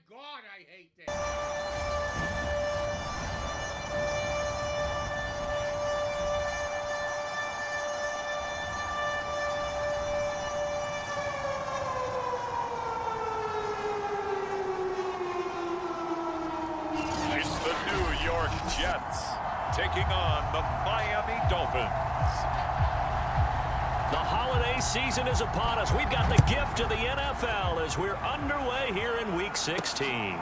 God, I hate this. It's the New York Jets taking on the Miami Dolphins. The holiday season is upon us. We've got the gift of the NFL as we're underway here in Week 16.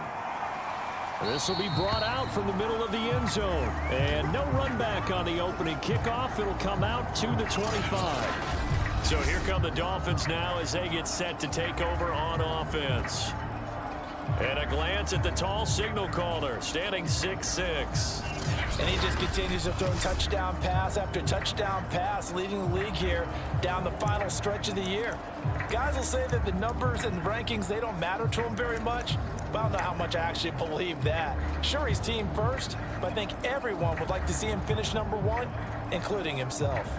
This will be brought out from the middle of the end zone. And no run back on the opening kickoff. It'll come out to the 25. So here come the Dolphins now as they get set to take over on offense. And a glance at the tall signal caller, standing 6'6". And he just continues to throw touchdown pass after touchdown pass, leading the league here down the final stretch of the year. Guys will say that the numbers and rankings, they don't matter to him very much, but I don't know how much I actually believe that. Sure, he's team first, but I think everyone would like to see him finish number one, including himself.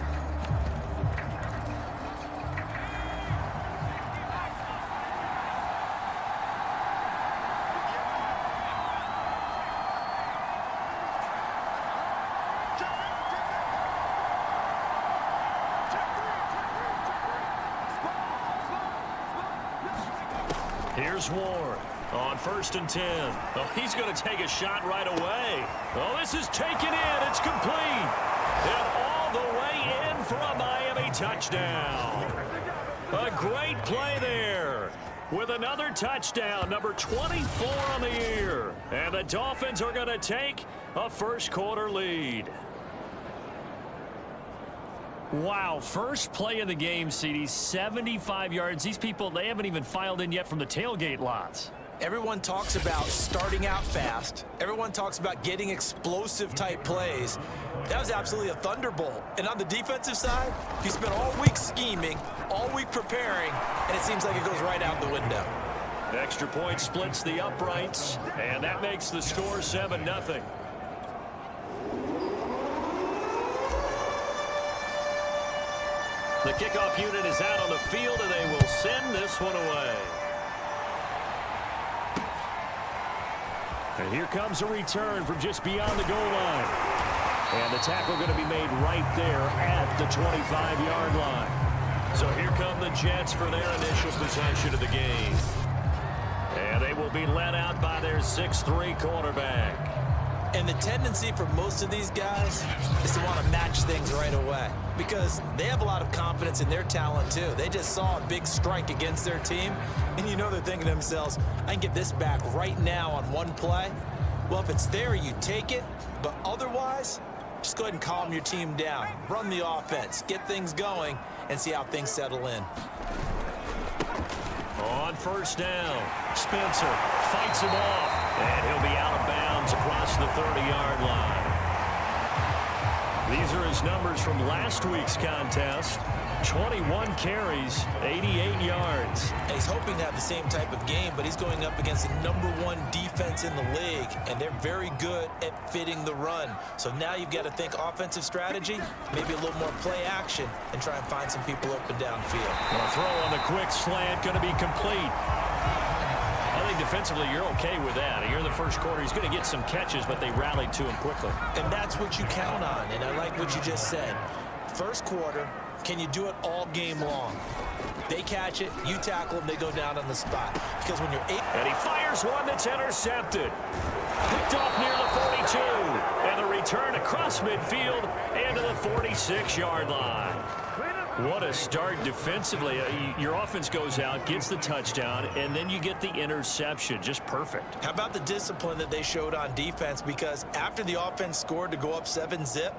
Here's Ward on 1st and 10. Oh, he's going to take a shot right away. Oh, this is taken in. It's complete. And all the way in for a Miami touchdown. A great play there with another touchdown, number 24 on the year. And the Dolphins are going to take a first quarter lead. Wow, first play of the game, CD, 75 yards. These people, they haven't even filed in yet from the tailgate lots. Everyone talks about starting out fast. Everyone talks about getting explosive type plays. That was absolutely a thunderbolt. And on the defensive side, you spent all week scheming, all week preparing, and it seems like it goes right out the window. Extra point splits the uprights, and that makes the score 7-0. The kickoff unit is out on the field, and they will send this one away. And here comes a return from just beyond the goal line. And the tackle going to be made right there at the 25-yard line. So here come the Jets for their initial possession of the game. And they will be led out by their 6'3" quarterback. And the tendency for most of these guys is to want to match things right away because they have a lot of confidence in their talent too. They just saw a big strike against their team, and you know they're thinking to themselves, I can get this back right now on one play. Well, if it's there, you take it, but otherwise, just go ahead and calm your team down. Run the offense, get things going, and see how things settle in. On 1st down, Spencer fights him off, and he'll be out of bounds across the 30-yard line. These are his numbers from last week's contest. 21 carries, 88 yards. And he's hoping to have the same type of game, but he's going up against the #1 defense in the league, and they're very good at fitting the run. So now you've got to think offensive strategy, maybe a little more play action, and try and find some people open downfield. A throw on the quick slant going to be complete. I think defensively you're okay with that. Here in the first quarter, he's going to get some catches, but they rallied to him quickly. And that's what you count on, and I like what you just said. First quarter, can you do it all game long? They catch it, you tackle them, they go down on the spot. Because when you're and he fires one that's intercepted. Picked off near the 42. And the return across midfield into the 46-yard line. What a start defensively. Your offense goes out, gets the touchdown, and then you get the interception. Just perfect. How about the discipline that they showed on defense? Because after the offense scored to go up 7-zip,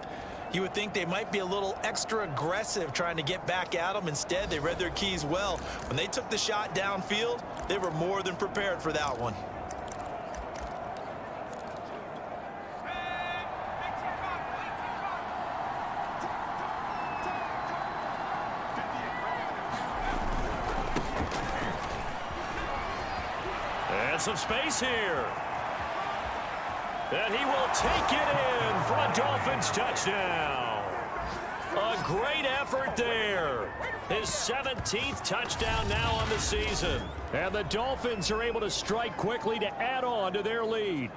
you would think they might be a little extra aggressive trying to get back at them. Instead, they read their keys well. When they took the shot downfield, they were more than prepared for that one. And some space here. And he will take it in for a Dolphins touchdown. A great effort. effort there. His 17th touchdown now on the season. And the Dolphins are able to strike quickly to add on to their lead.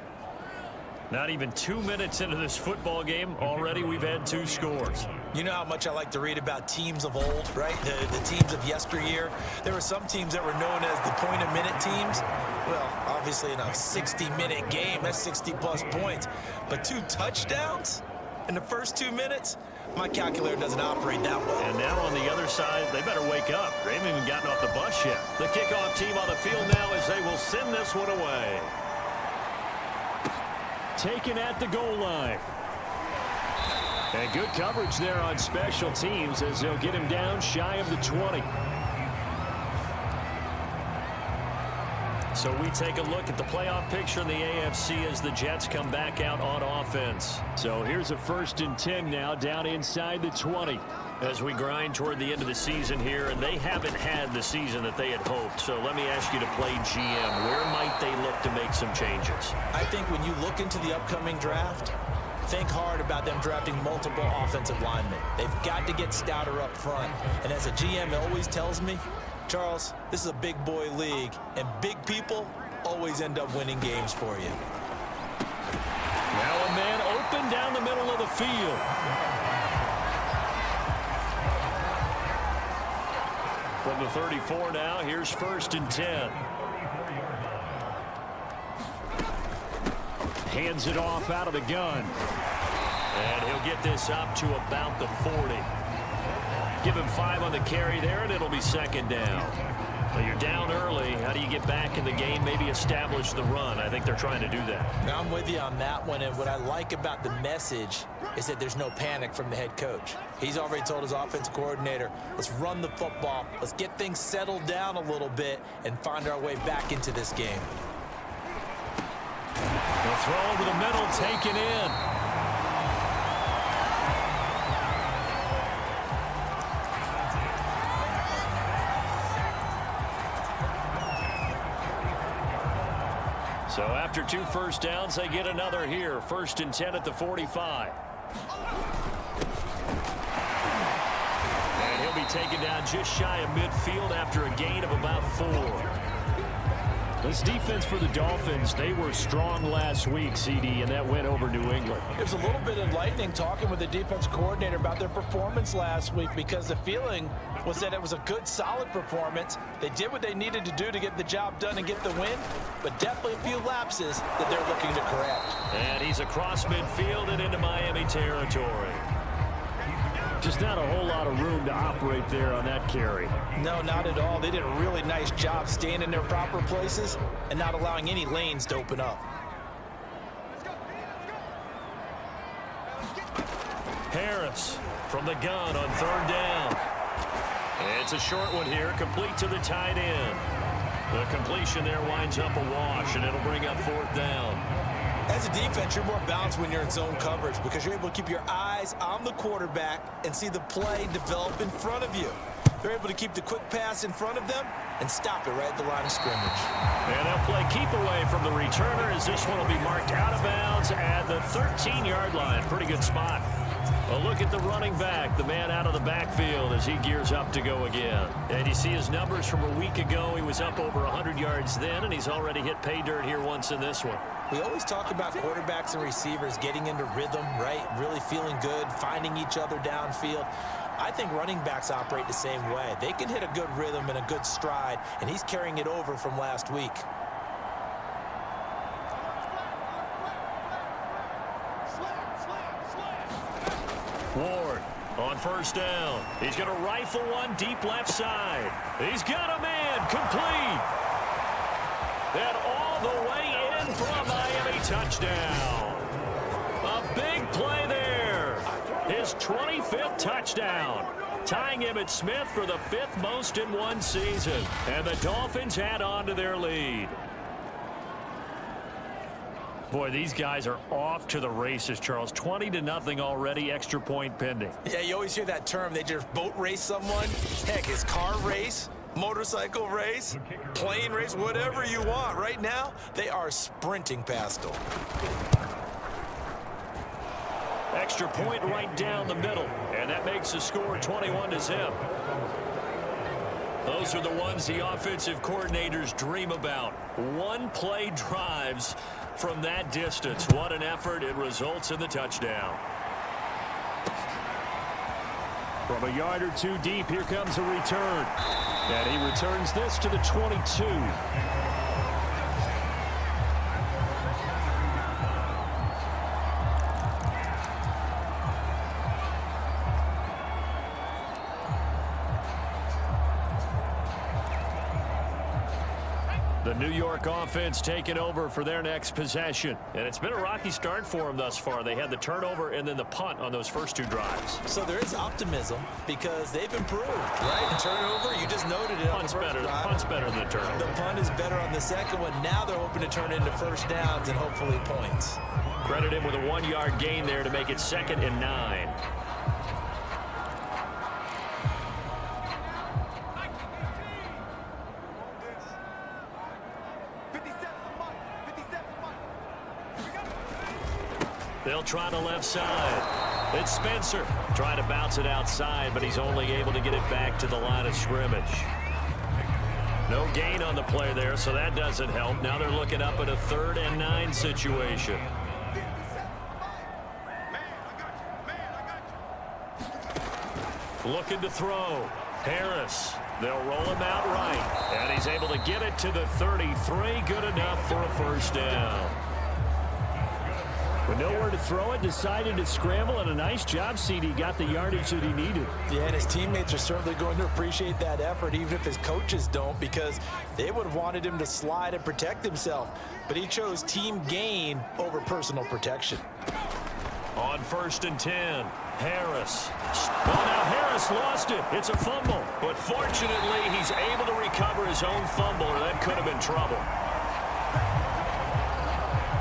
Not even 2 minutes into this football game, already we've had 2 scores. You know how much I like to read about teams of old, right? The teams of yesteryear. There were some teams that were known as the point-a-minute teams. Well, obviously in a 60-minute game, that's 60-plus points. But 2 touchdowns in the first 2 minutes? My calculator doesn't operate that way. And now on the other side, they better wake up. They haven't even gotten off the bus yet. The kickoff team on the field now as they will send this one away. Taken at the goal line. And good coverage there on special teams as they'll get him down shy of the 20. So we take a look at the playoff picture in the AFC as the Jets come back out on offense. So here's a 1st and 10 now down inside the 20. As we grind toward the end of the season here, and they haven't had the season that they had hoped. So let me ask you to play GM. Where might they look to make some changes? I think when you look into the upcoming draft, think hard about them drafting multiple offensive linemen. They've got to get stouter up front. And as a GM always tells me, Charles, this is a big boy league, and big people always end up winning games for you. Now a man open down the middle of the field. From the 34 now, here's 1st and 10. Hands it off out of the gun. And he'll get this up to about the 40. Give him 5 on the carry there, and it'll be 2nd down. Well, you're down early. How do you get back in the game, maybe establish the run? I think they're trying to do that. Now, I'm with you on that one, and what I like about the message is that there's no panic from the head coach. He's already told his offensive coordinator, let's run the football, let's get things settled down a little bit and find our way back into this game. The throw over the middle, taken in. So after 2 first downs, they get another here. 1st and 10 at the 45. And he'll be taken down just shy of midfield after a gain of about 4. This defense for the Dolphins, they were strong last week, CD, and that went over New England. It was a little bit enlightening talking with the defense coordinator about their performance last week because the feeling was that it was a good, solid performance. They did what they needed to do to get the job done and get the win, but definitely a few lapses that they're looking to correct. And he's across midfield and into Miami territory. Just not a whole lot of room to operate there on that carry. No, not at all. They did a really nice job staying in their proper places and not allowing any lanes to open up. Harris from the gun on 3rd down. It's a short one here, complete to the tight end. The completion there winds up a wash, and it'll bring up 4th down. As a defense, you're more balanced when you're in zone coverage because you're able to keep your eyes on the quarterback and see the play develop in front of you. They're able to keep the quick pass in front of them and stop it right at the line of scrimmage. And they'll play keep away from the returner as this one will be marked out of bounds at the 13-yard line. Pretty good spot. A look at the running back, the man out of the backfield as he gears up to go again. And you see his numbers from a week ago. He was up over 100 yards then, and he's already hit pay dirt here once in this one. We always talk about quarterbacks and receivers getting into rhythm, right? Really feeling good, finding each other downfield. I think running backs operate the same way. They can hit a good rhythm and a good stride, and he's carrying it over from last week. Ward on 1st down. He's going to rifle one deep left side. He's got a man complete. And all the way in for a Miami touchdown. A big play there. His 25th touchdown. Tying Emmitt Smith for the 5th most in one season. And the Dolphins add on to their lead. Boy, these guys are off to the races, Charles. 20-0 already, extra point pending. Yeah, you always hear that term. They just boat race someone. Heck, it's car race, motorcycle race, plane race, whatever you want. Right now, they are sprinting past them. Extra point right down the middle. And that makes the score 21-0. Those are the ones the offensive coordinators dream about. One-play drives from that distance. What an effort. It results in the touchdown. From a yard or two deep, here comes a return. And he returns this to the 22. The New York offense taking over for their next possession. And it's been a rocky start for them thus far. They had the turnover and then the punt on those first two drives. So there is optimism because they've improved, right? The turnover, you just noted it. Punt's better. The punt's better than the turnover. The punt is better on the second one. Now they're hoping to turn into first downs and hopefully points. Credit him with a 1-yard gain there to make it 2nd and 9. They'll try the left side. It's Spencer trying to bounce it outside, but he's only able to get it back to the line of scrimmage. No gain on the play there, so that doesn't help. Now they're looking up at a 3rd and 9 situation. Looking to throw. Harris. They'll roll him out right. And he's able to get it to the 33. Good enough for a first down. With nowhere to throw it, decided to scramble, and a nice job, CD. Got the yardage that he needed. Yeah, and his teammates are certainly going to appreciate that effort, even if his coaches don't, because they would have wanted him to slide and protect himself. But he chose team gain over personal protection. On 1st and 10, Harris. Well, now Harris lost it. It's a fumble. But fortunately, he's able to recover his own fumble, or that could have been trouble.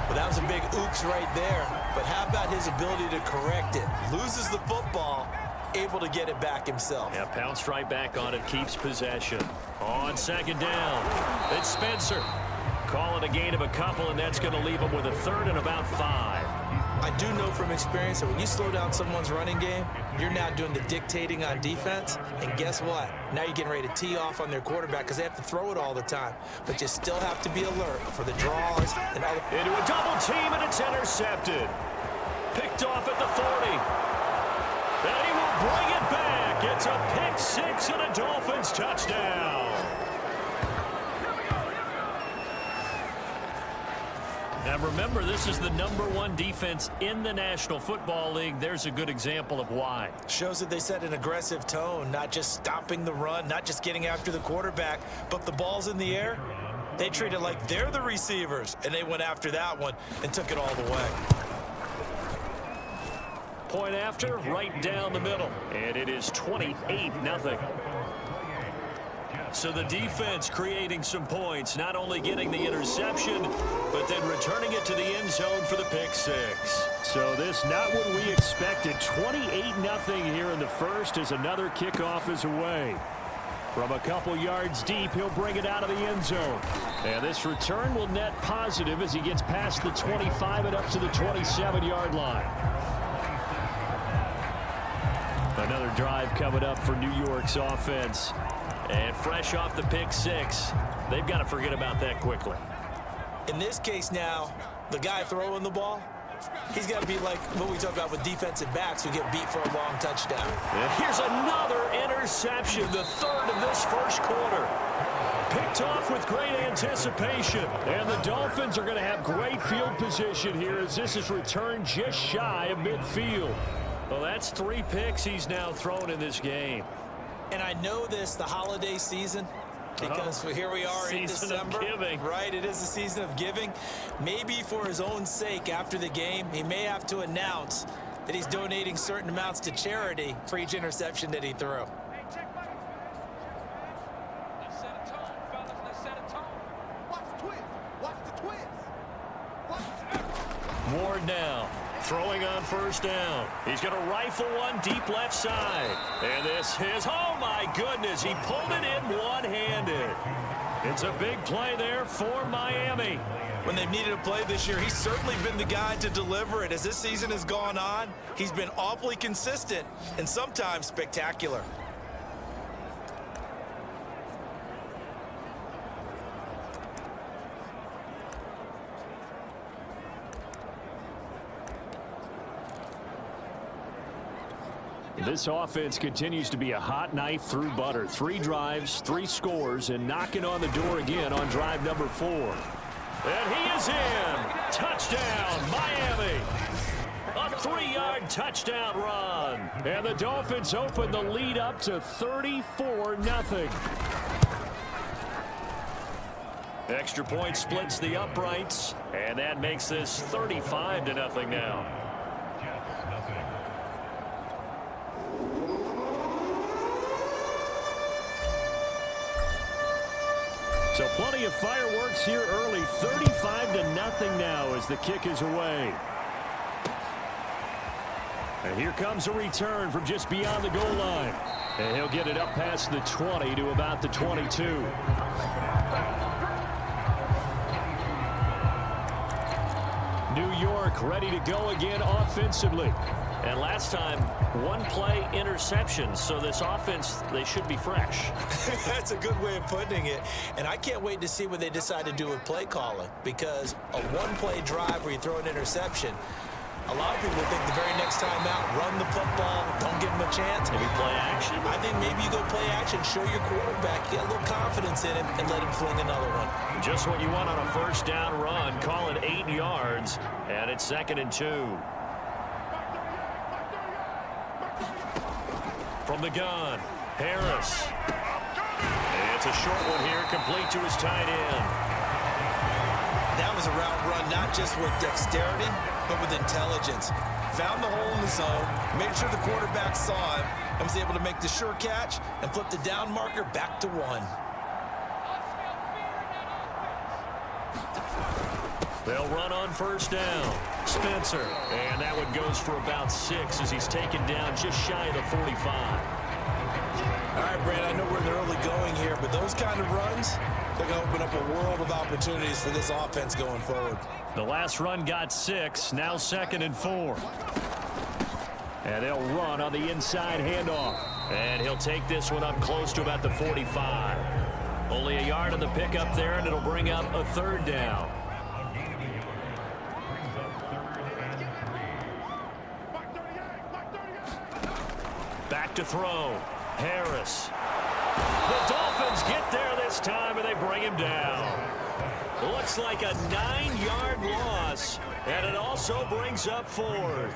Well, that was a big oops right there. But how about his ability to correct it? Loses the football, able to get it back himself. Yeah, pounced right back on it, keeps possession. On 2nd down, it's Spencer. Calling a gain of a couple, and that's going to leave him with a 3rd and about 5. I do know from experience that when you slow down someone's running game, you're now doing the dictating on defense. And guess what? Now you're getting ready to tee off on their quarterback because they have to throw it all the time. But you still have to be alert for the draws and other. Into a double team, and it's intercepted. Picked off at the 40. And he will bring it back. It's a pick 6 and a Dolphins touchdown. And remember, this is the #1 defense in the National Football League. There's a good example of why. Shows that they set an aggressive tone, not just stopping the run, not just getting after the quarterback, but the ball's in the air. They treat it like they're the receivers, and they went after that one and took it all the way. Point after, right down the middle. And it is 28-0. So the defense creating some points, not only getting the interception, but then returning it to the end zone for the pick 6. So this not what we expected. 28-0 here in the first as another kickoff is away. From a couple yards deep, he'll bring it out of the end zone. And this return will net positive as he gets past the 25 and up to the 27-yard line. Another drive coming up for New York's offense. And fresh off the pick 6, they've got to forget about that quickly. In this case now, the guy throwing the ball, he's got to be like what we talk about with defensive backs who get beat for a long touchdown. And here's another interception, the 3rd of this first quarter. Picked off with great anticipation. And the Dolphins are going to have great field position here as this is returned just shy of midfield. Well, that's 3 picks he's now thrown in this game. And I know this, the holiday season, because here we are in December. Season of giving. Right, it is the season of giving. Maybe for his own sake after the game, he may have to announce that he's donating certain amounts to charity for each interception that he threw. Ward now. Throwing on 1st down. He's going to rifle one deep left side. And this is, oh my goodness, he pulled it in one-handed. It's a big play there for Miami. When they've needed a play this year, he's certainly been the guy to deliver it. As this season has gone on, he's been awfully consistent and sometimes spectacular. This offense continues to be a hot knife through butter. 3 drives, 3 scores, and knocking on the door again on drive number 4. And he is in. Touchdown, Miami. A 3-yard touchdown run. And the Dolphins open the lead up to 34-0. Extra point splits the uprights, and that makes this 35-0 now. So plenty of fireworks here early. 35-0 now as the kick is away. And here comes a return from just beyond the goal line. And he'll get it up past the 20 to about the 22. New York ready to go again offensively. And last time, 1 play interception. So this offense, they should be fresh. That's a good way of putting it. And I can't wait to see what they decide to do with play calling, because a 1-play drive where you throw an interception, a lot of people think the very next time out, run the football, don't give them a chance. Maybe play action. I think maybe you go play action, show your quarterback, get a little confidence in him, and let him fling another one. Just what you want on a first down run. Call it 8 yards, and it's 2nd and 2. From the gun, Harris. And it's a short one here, complete to his tight end. That was a route run, not just with dexterity, but with intelligence. Found the hole in the zone, made sure the quarterback saw him, and was able to make the sure catch and flip the down marker back to 1. They'll run on first down. Spencer. And that one goes for about 6 as he's taken down just shy of the 45. All right, Brad, I know we're in the early going here, but those kind of runs, they're going to open up a world of opportunities for this offense going forward. The last run got 6, now 2nd and 4. And they'll run on the inside handoff. And he'll take this one up close to about the 45. Only a yard on the pickup there, and it'll bring up a 3rd down. Back to throw. Harris. The Dolphins get there this time, and they bring him down. Looks like a 9-yard loss, and it also brings up 4th.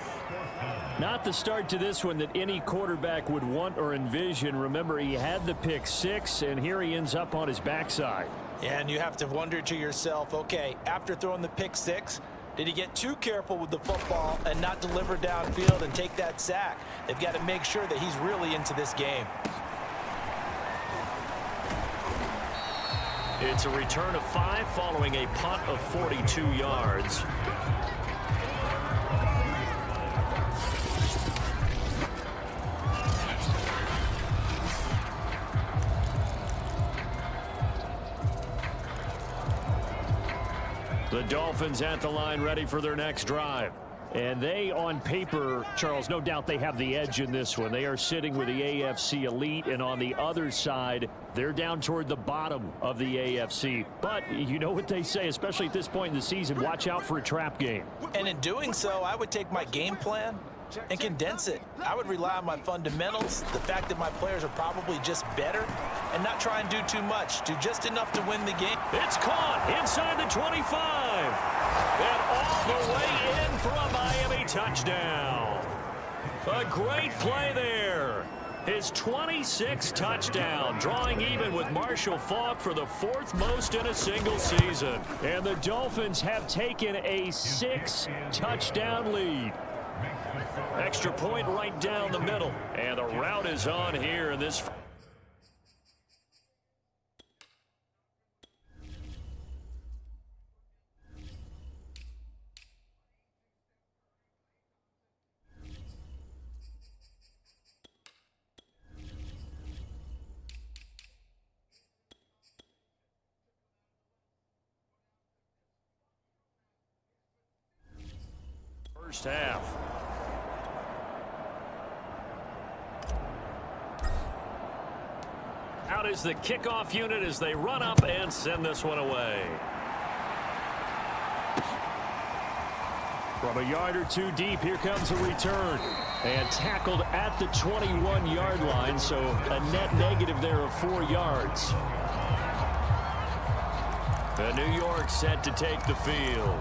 Not the start to this one that any quarterback would want or envision. Remember, he had the pick 6, and here he ends up on his backside. Yeah, and you have to wonder to yourself, okay, after throwing the pick 6, did he get too careful with the football and not deliver downfield and take that sack? They've got to make sure that he's really into this game. It's a return of 5 following a punt of 42 yards. The Dolphins at the line ready for their next drive. And they, on paper, Charles, no doubt they have the edge in this one. They are sitting with the AFC elite, and on the other side, they're down toward the bottom of the AFC. But you know what they say, especially at this point in the season, watch out for a trap game. And in doing so, I would take my game plan and condense it. I would rely on my fundamentals, the fact that my players are probably just better, and not try and do too much, do just enough to win the game. It's caught inside the 25. And all the way in for a Miami touchdown. A great play there. His 26th touchdown, drawing even with Marshall Faulk for the 4th most in a single season. And the Dolphins have taken a 6-touchdown lead. Extra point right down the middle. And the route is on here in this. first half. Out is the kickoff unit as they run up and send this one away. From a yard or two deep, here comes a return. And tackled at the 21-yard line, so a net negative there of 4 yards. And New York set to take the field.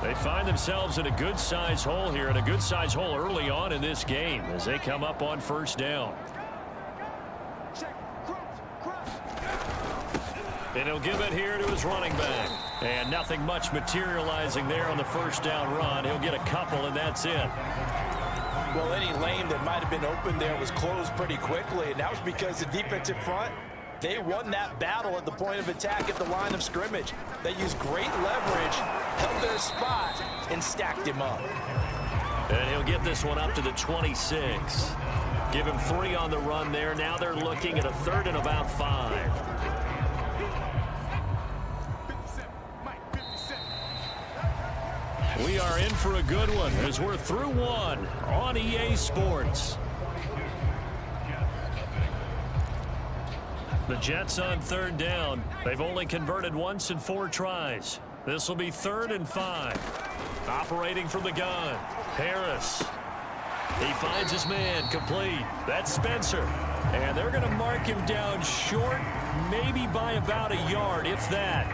They find themselves in a good-sized hole here, and a good-sized hole early on in this game as they come up on first down. And he'll give it here to his running back. And nothing much materializing there on the first down run. He'll get a couple, and that's it. Well, any lane that might have been open there was closed pretty quickly, and that was because the defensive front, they won that battle at the point of attack at the line of scrimmage. They used great leverage, held their spot, and stacked him up. And he'll get this one up to the 26. Give him 3 on the run there. Now they're looking at a 3rd and about 5. We are in for a good one as we're through one on EA Sports. The Jets on 3rd down. They've only converted once in 4 tries. This will be 3rd and 5. Operating from the gun. Harris. He finds his man complete. That's Spencer. And they're going to mark him down short, maybe by about a yard, if that.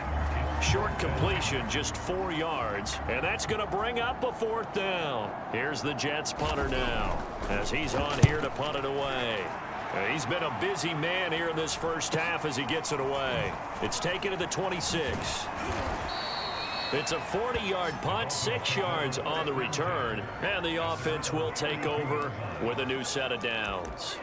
Short completion, just 4 yards, and that's going to bring up a 4th down. Here's the Jets punter now, as he's on here to punt it away. He's been a busy man here in this first half as he gets it away. It's taken to the 26. It's a 40-yard punt, 6 yards on the return, and the offense will take over with a new set of downs.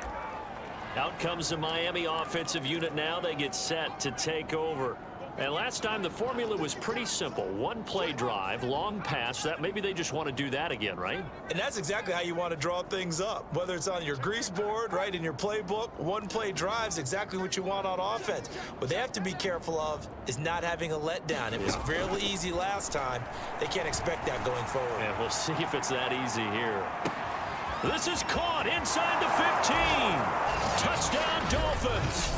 Out comes the Miami offensive unit now. They get set to take over. And last time the formula was pretty simple. 1-play drive, long pass. That maybe they just want to do that again, right? And that's exactly how you want to draw things up. Whether it's on your grease board, right, in your playbook, 1-play drive's exactly what you want on offense. What they have to be careful of is not having a letdown. It was fairly easy last time. They can't expect that going forward. And we'll see if it's that easy here. This is caught inside the 15. Touchdown, Dolphins.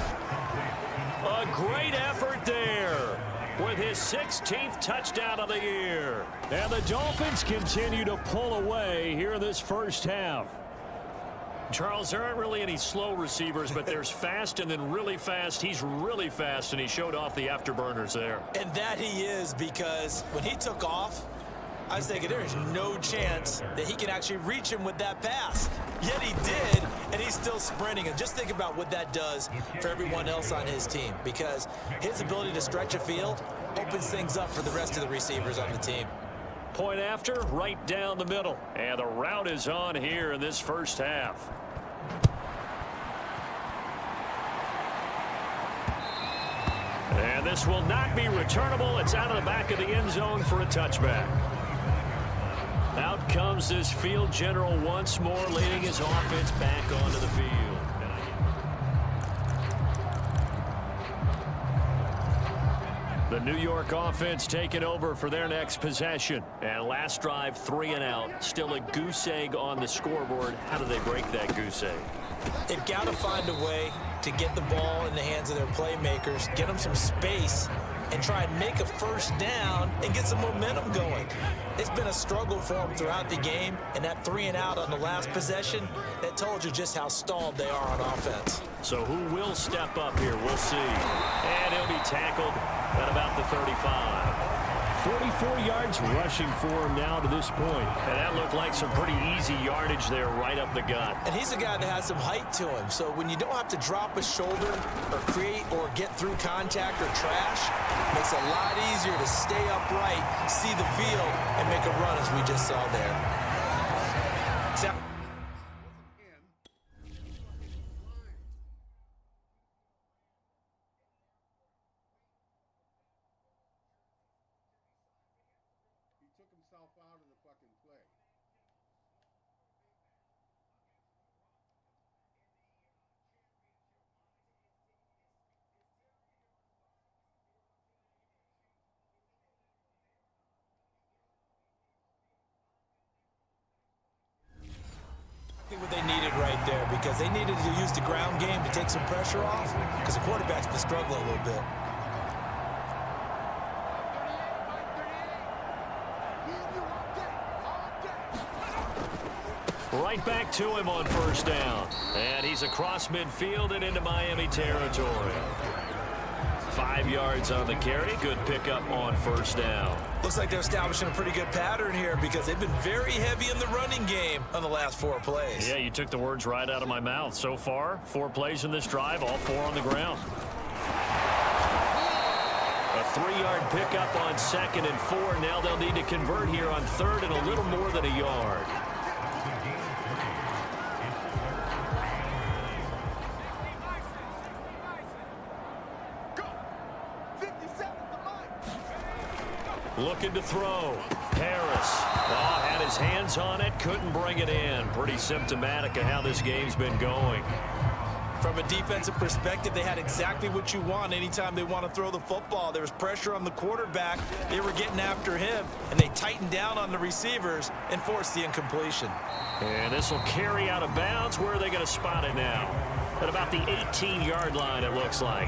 A great effort there with his 16th touchdown of the year. And the Dolphins continue to pull away here in this first half. Charles, there aren't really any slow receivers, but there's fast and then really fast. He's really fast, and he showed off the afterburners there. And that he is, because when he took off, I was thinking there is no chance that he can actually reach him with that pass. Yet he did, and he's still sprinting. And just think about what that does for everyone else on his team, because his ability to stretch a field opens things up for the rest of the receivers on the team. Point after, right down the middle. And the route is on here in this first half. And this will not be returnable. It's out of the back of the end zone for a touchback. Out comes this field general once more, leading his offense back onto the field. The New York offense taking over for their next possession. And last drive, 3 and out. Still a goose egg on the scoreboard. How do they break that goose egg? They've got to find a way to get the ball in the hands of their playmakers, get them some space, and try and make a first down and get some momentum going. It's been a struggle for them throughout the game, and that 3 and out on the last possession, that told you just how stalled they are on offense. So who will step up here? We'll see. And he'll be tackled at about the 35. 44 yards rushing for him now to this point. And that looked like some pretty easy yardage there right up the gut. And he's a guy that has some height to him. So when you don't have to drop a shoulder or create or get through contact or trash, it makes it a lot easier to stay upright, see the field, and make a run as we just saw there. Out of the fucking play. because they needed to use the ground game to take some pressure off because the quarterback's been struggling a little bit. Right back to him on first down. And he's across midfield and into Miami territory. 5 yards on the carry. Good pickup on first down. Looks like they're establishing a pretty good pattern here because they've been very heavy in the running game on the last 4 plays. Yeah, you took the words right out of my mouth. So far, 4 plays in this drive, all 4 on the ground. A 3-yard pickup on 2nd and 4. Now they'll need to convert here on 3rd and a little more than a yard. Looking to throw. Harris. Oh, had his hands on it. Couldn't bring it in. Pretty symptomatic of how this game's been going. From a defensive perspective, they had exactly what you want anytime they want to throw the football. There was pressure on the quarterback. They were getting after him, and they tightened down on the receivers and forced the incompletion. And this will carry out of bounds. Where are they going to spot it now? At about the 18-yard line, it looks like.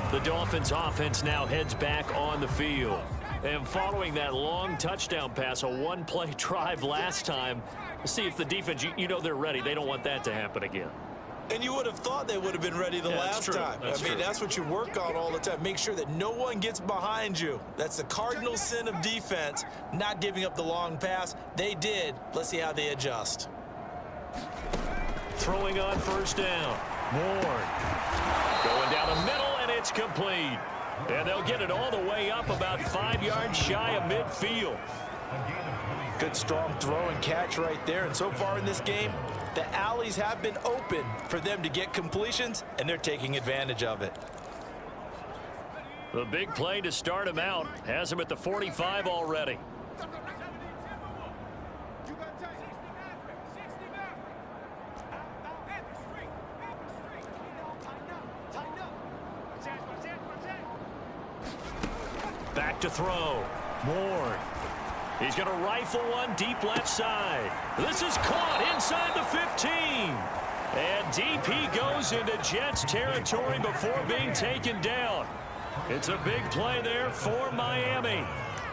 The Dolphins offense now heads back on the field. And following that long touchdown pass, a 1-play drive last time, let's see if the defense, you know they're ready. They don't want that to happen again. And you would have thought they would have been ready the last time. I mean, that's what you work on all the time. Make sure that no one gets behind you. That's the cardinal sin of defense, not giving up the long pass. They did. Let's see how they adjust. Throwing on first down. Moore. Going down the middle, and it's complete. And they'll get it all the way up about 5 yards shy of midfield. Good strong throw and catch right there. And so far in this game, the alleys have been open for them to get completions, and they're taking advantage of it. The big play to start him out has him at the 45 already. Back to throw. Moore. He's going to rifle one deep left side. This is caught inside the 15. And deep he goes into Jets territory before being taken down. It's a big play there for Miami.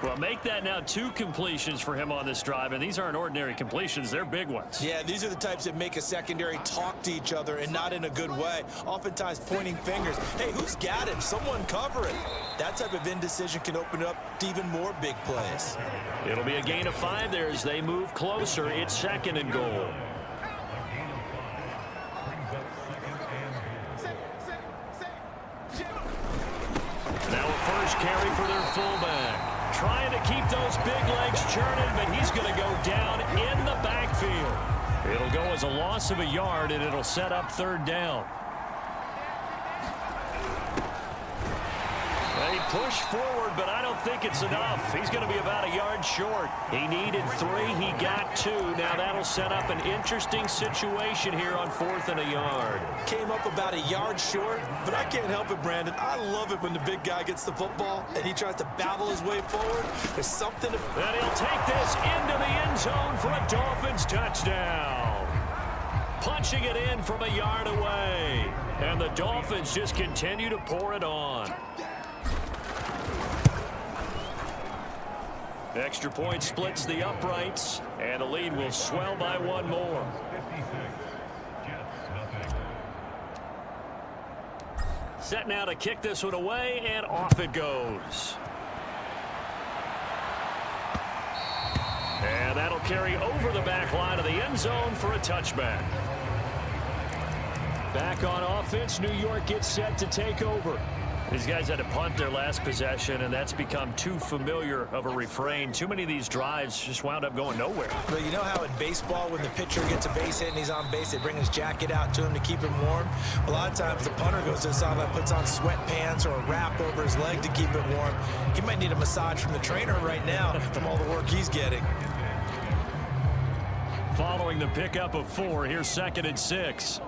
Well, make that now 2 completions for him on this drive, and these aren't ordinary completions. They're big ones. Yeah, these are the types that make a secondary talk to each other and not in a good way, oftentimes pointing fingers. Hey, who's got him? Someone cover it. That type of indecision can open up to even more big plays. It'll be a gain of 5 there as they move closer. It's 2nd and goal. Now a first carry for their fullback. Trying to keep those big legs churning, but he's going to go down in the backfield. It'll go as a loss of a yard, and it'll set up 3rd down. They push forward, but I don't think it's enough. He's going to be about a yard short. He needed 3. He got 2. Now that'll set up an interesting situation here on 4th and a yard. Came up about a yard short, but I can't help it, Brandon. I love it when the big guy gets the football and he tries to battle his way forward. There's something to... And he'll take this into the end zone for a Dolphins touchdown. Punching it in from a yard away. And the Dolphins just continue to pour it on. Extra point splits the uprights, and the lead will swell by 1 more. Set now to kick this one away, and off it goes. And that'll carry over the back line of the end zone for a touchback. Back on offense, New York gets set to take over. These guys had to punt their last possession, and that's become too familiar of a refrain. Too many of these drives just wound up going nowhere. But you know how in baseball, when the pitcher gets a base hit and he's on base, they bring his jacket out to him to keep him warm? A lot of times the punter goes to the sideline, puts on sweatpants or a wrap over his leg to keep it warm. He might need a massage from the trainer right now from all the work he's getting. Following the pickup of 4, here's 2nd and 6.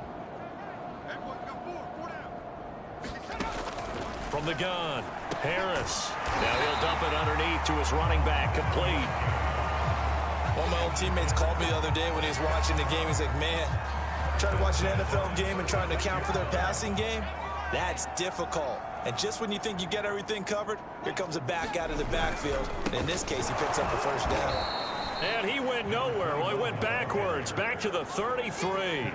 From the gun, Harris. Now he'll dump it underneath to his running back, complete. One of my old teammates called me the other day when he was watching the game. He's like, man, Trying to watch an NFL game and trying to account for their passing game, that's difficult. And just when you think you get everything covered, here comes a back out of the backfield. And in this case, he picks up the first down. And he went nowhere. Well, he went backwards, back to the 33.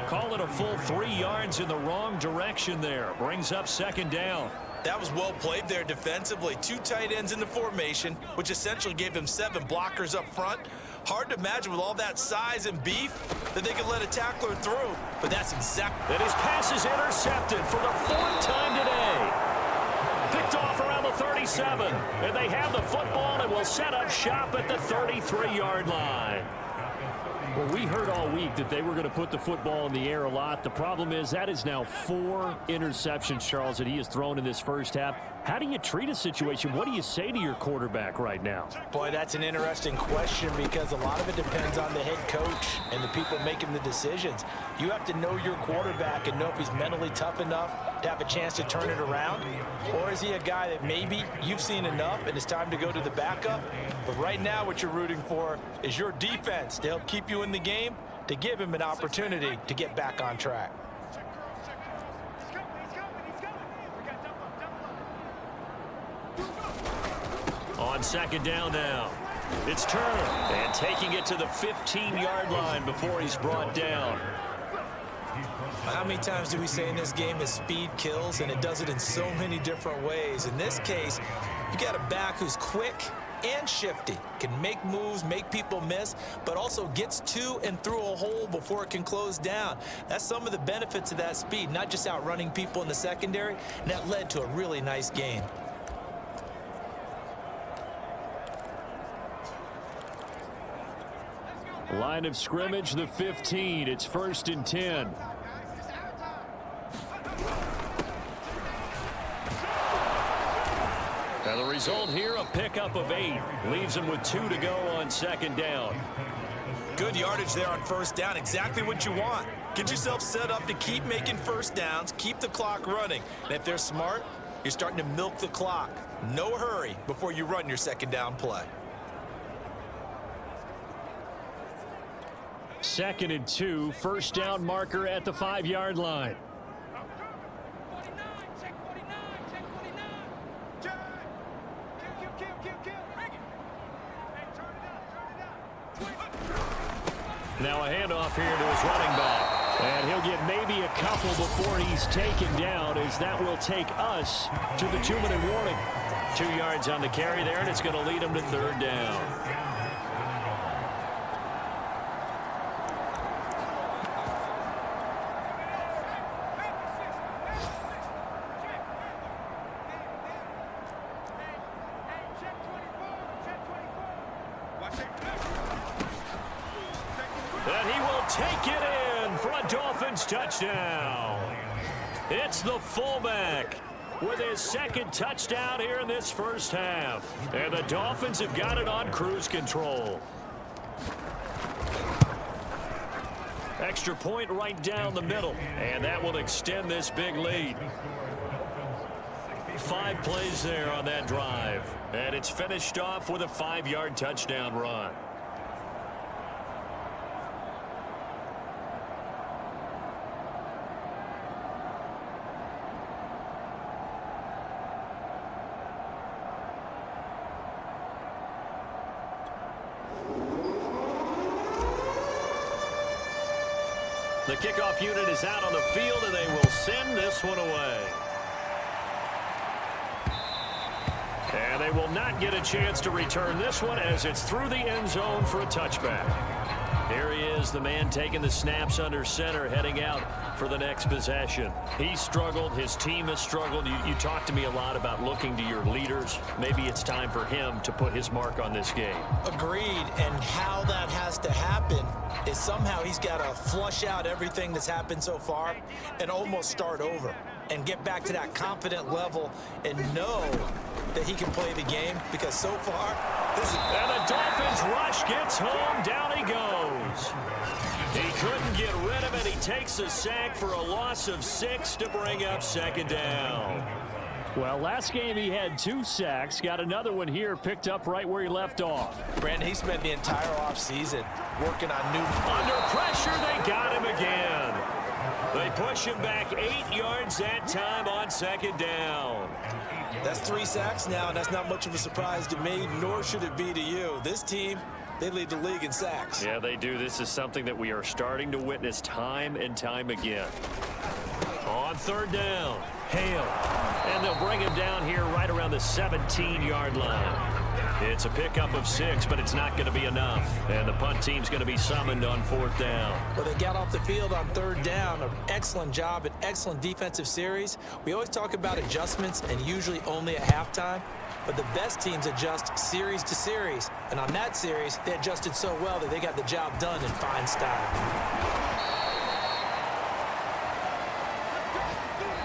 Call it a full 3 yards in the wrong direction there. Brings up second down. That was well played there defensively. 2 tight ends in the formation, which essentially gave them 7 blockers up front. Hard to imagine with all that size and beef that they could let a tackler through, but that's exactly. And his pass is intercepted for the 4th time today. Picked off around the 37, and they have the football and will set up shop at the 33-yard line. Well, we heard all week that they were going to put the football in the air a lot. The problem is that is now 4 interceptions, Charles, that he has thrown in this first half. How do you treat a situation? What do you say to your quarterback right now? Boy, that's an interesting question because a lot of it depends on the head coach and the people making the decisions. You have to know your quarterback and know if he's mentally tough enough to have a chance to turn it around, or is he a guy that maybe you've seen enough and it's time to go to the backup? But right now what you're rooting for is your defense to help keep you in the game, to give him an opportunity to get back on track. On second down now, it's Turner, and taking it to the 15-yard line before he's brought down. How many times do we say in this game that speed kills, and it does it in so many different ways? In this case, you got a back who's quick and shifty, can make moves, make people miss, but also gets to and through a hole before it can close down. That's some of the benefits of that speed, not just outrunning people in the secondary, and that led to a really nice game. Line of scrimmage, the 15. It's 1st and 10. Now the result here, a pickup of 8. Leaves him with 2 to go on second down. Good yardage there on first down. Exactly what you want. Get yourself set up to keep making first downs, keep the clock running. And if they're smart, you're starting to milk the clock. No hurry before you run your second down play. 2nd and 2. First down marker at the 5-yard line. Now a handoff here to his running back. And he'll get maybe a couple before he's taken down, as that will take us to the 2-minute warning. 2 yards on the carry there, and it's going to lead him to third down. And he will take it in for a Dolphins touchdown. It's the fullback with his 2nd touchdown here in this first half. And the Dolphins have got it on cruise control. Extra point right down the middle, and that will extend this big lead. 5 plays there on that drive, and it's finished off with a 5-yard touchdown run. The kickoff unit is out on the field, and they will send this one away. And they will not get a chance to return this one as it's through the end zone for a touchback. Here he is, the man taking the snaps under center, heading out for the next possession. He struggled. His team has struggled. You talked to me a lot about looking to your leaders. Maybe it's time for him to put his mark on this game. Agreed. And how that has to happen is somehow he's got to flush out everything that's happened so far and almost start over and get back to that confident level and know that he can play the game, because so far this is... And the Dolphins rush gets home. Down he goes. He couldn't get rid of it. He takes a sack for a loss of 6 to bring up second down. Well, last game he had 2 sacks. Got another one here, picked up right where he left off. Brandon, he spent the entire offseason working on new... Under pressure, they got him again. They push him back 8 yards that time on 2nd down. That's 3 sacks now, and that's not much of a surprise to me, nor should it be to you. This team, they lead the league in sacks. Yeah, they do. This is something that we are starting to witness time and time again. On 3rd down, Hale. And they'll bring him down here right around the 17-yard line. It's a pickup of 6, but it's not going to be enough. And the punt team's going to be summoned on 4th down. Well, they got off the field on 3rd down. An excellent job, an excellent defensive series. We always talk about adjustments, and usually only at halftime. But the best teams adjust series to series. And on that series, they adjusted so well that they got the job done in fine style.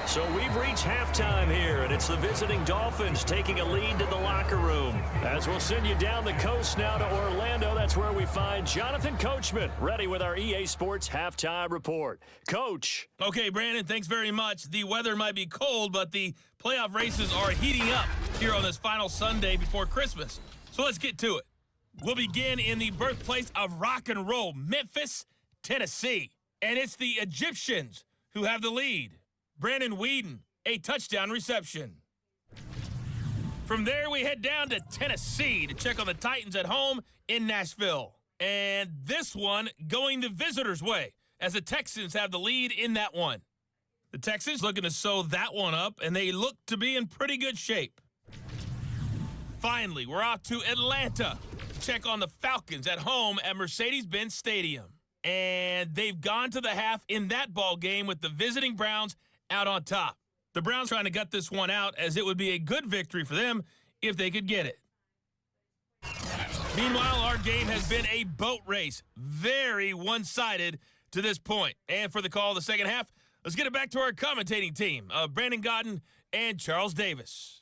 So we've reached halftime here, and it's the visiting Dolphins taking a lead to the locker room. As we'll send you down the coast now to Orlando, that's where we find Jonathan Coachman, ready with our EA Sports Halftime Report. Coach. Okay, Brandon, thanks very much. The weather might be cold, but the playoff races are heating up here on this final Sunday before Christmas. So let's get to it. We'll begin in the birthplace of rock and roll, Memphis, Tennessee. And it's the Egyptians who have the lead. Brandon Whedon, a touchdown reception. From there, we head down to Tennessee to check on the Titans at home in Nashville. And this one going the visitors' way, as the Texans have the lead in that one. The Texans looking to sew that one up, and they look to be in pretty good shape. Finally, we're off to Atlanta to check on the Falcons at home at Mercedes-Benz Stadium. And they've gone to the half in that ball game with the visiting Browns out on top. The Browns trying to gut this one out, as it would be a good victory for them if they could get it. Meanwhile, our game has been a boat race, very one-sided to this point. And for the call of the second half, let's get it back to our commentating team, Brandon Godden and Charles Davis.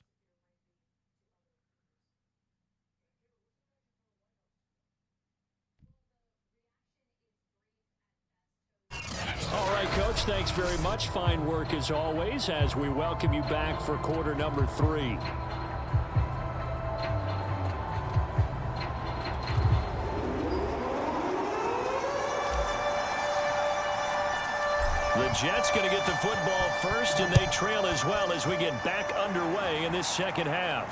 All right, Coach, thanks very much. Fine work as always as we welcome you back for quarter number 3. The Jets going to get the football first, and they trail as well as we get back underway in this second half.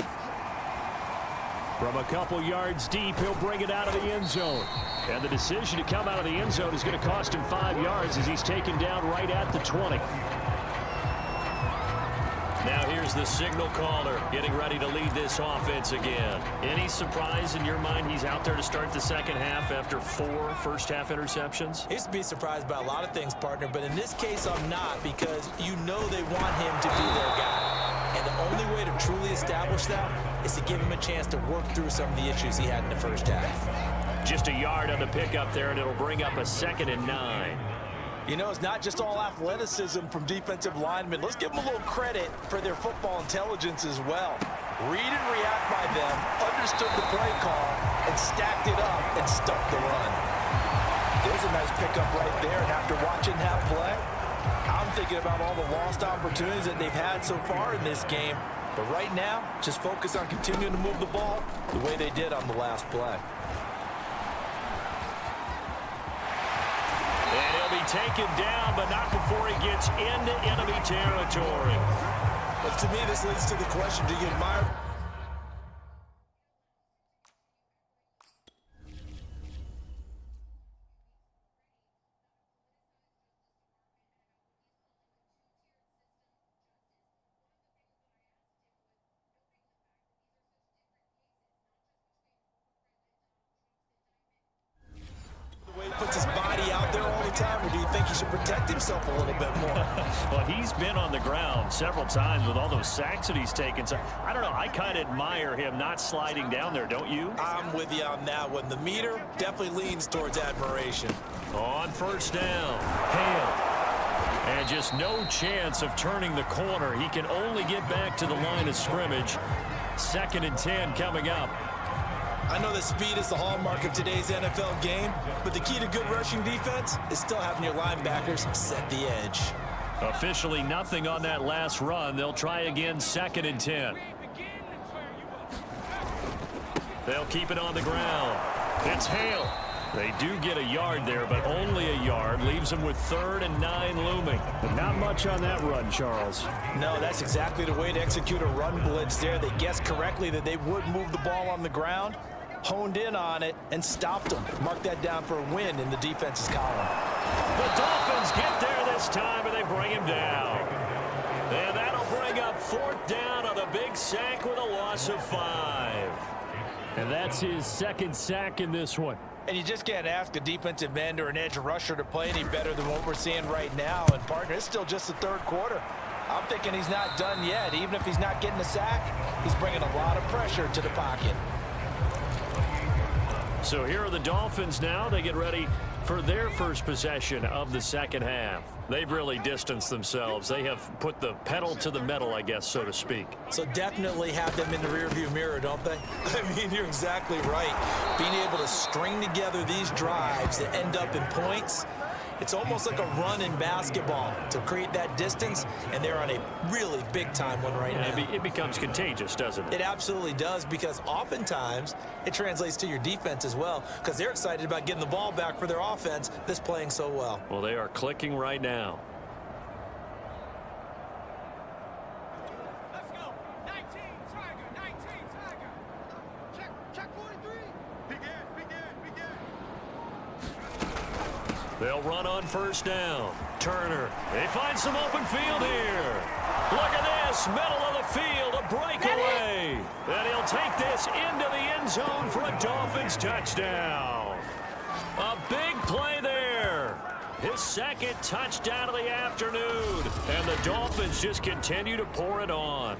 From a couple yards deep, he'll bring it out of the end zone. And the decision to come out of the end zone is going to cost him 5 yards as he's taken down right at the 20. Now here's the signal caller getting ready to lead this offense again. Any surprise in your mind he's out there to start the second half after 4 first-half interceptions? I used to be surprised by a lot of things, partner, but in this case I'm not, because you know they want him to be their guy. And the only way to truly establish that is to give him a chance to work through some of the issues he had in the first half. Just a yard on the pickup there, and it'll bring up a 2nd and 9. You know, it's not just all athleticism from defensive linemen. Let's give them a little credit for their football intelligence as well. Read and react by them, understood the play call, and stacked it up and stuck the run. There's a nice pickup right there, and after watching that play, I'm thinking about all the lost opportunities that they've had so far in this game. But right now, just focus on continuing to move the ball the way they did on the last play. And he'll be taken down, but not before he gets into enemy territory. But to me, this leads to the question, do you admire... puts his body out there all the time, or do you think he should protect himself a little bit more? Well, he's been on the ground several times with all those sacks that he's taken. So I don't know. I kind of admire him not sliding down there, don't you? I'm with you on that one. The meter definitely leans towards admiration. On first down, Hale. And just no chance of turning the corner. He can only get back to the line of scrimmage. 2nd and 10 coming up. I know that speed is the hallmark of today's NFL game, but the key to good rushing defense is still having your linebackers set the edge. Officially nothing on that last run. They'll try again 2nd and 10. They'll keep it on the ground. It's Hale. They do get a yard there, but only a yard. Leaves them with 3rd and 9 looming. But not much on that run, Charles. No, that's exactly the way to execute a run blitz there. They guessed correctly that they would move the ball on the ground, honed in on it, and stopped them. Mark that down for a win in the defense's column. The Dolphins get there this time, and they bring him down. And that'll bring up 4th down on the big sack with a loss of 5. And that's his 2nd sack in this one. And you just can't ask a defensive end or an edge rusher to play any better than what we're seeing right now. And, partner, it's still just the 3rd quarter. I'm thinking he's not done yet. Even if he's not getting a sack, he's bringing a lot of pressure to the pocket. So here are the Dolphins now. They get ready for their first possession of the 2nd half. They've really distanced themselves. They have put the pedal to the metal, I guess, so to speak. So definitely have them in the rearview mirror, don't they? I mean, you're exactly right. Being able to string together these drives that end up in points, it's almost like a run in basketball to create that distance, and they're on a really big-time one right now. It becomes contagious, doesn't it? It absolutely does, because oftentimes it translates to your defense as well, because they're excited about getting the ball back for their offense that's playing so well. Well, they are clicking right now. Let's go. 19, Tiger, 19, Tiger. Check 43. Begin. They'll run on 1st down. Turner. They find some open field here. Look at this. Middle of the field. A breakaway. And he'll take this into the end zone for a Dolphins touchdown. A big play there. His 2nd touchdown of the afternoon. And the Dolphins just continue to pour it on.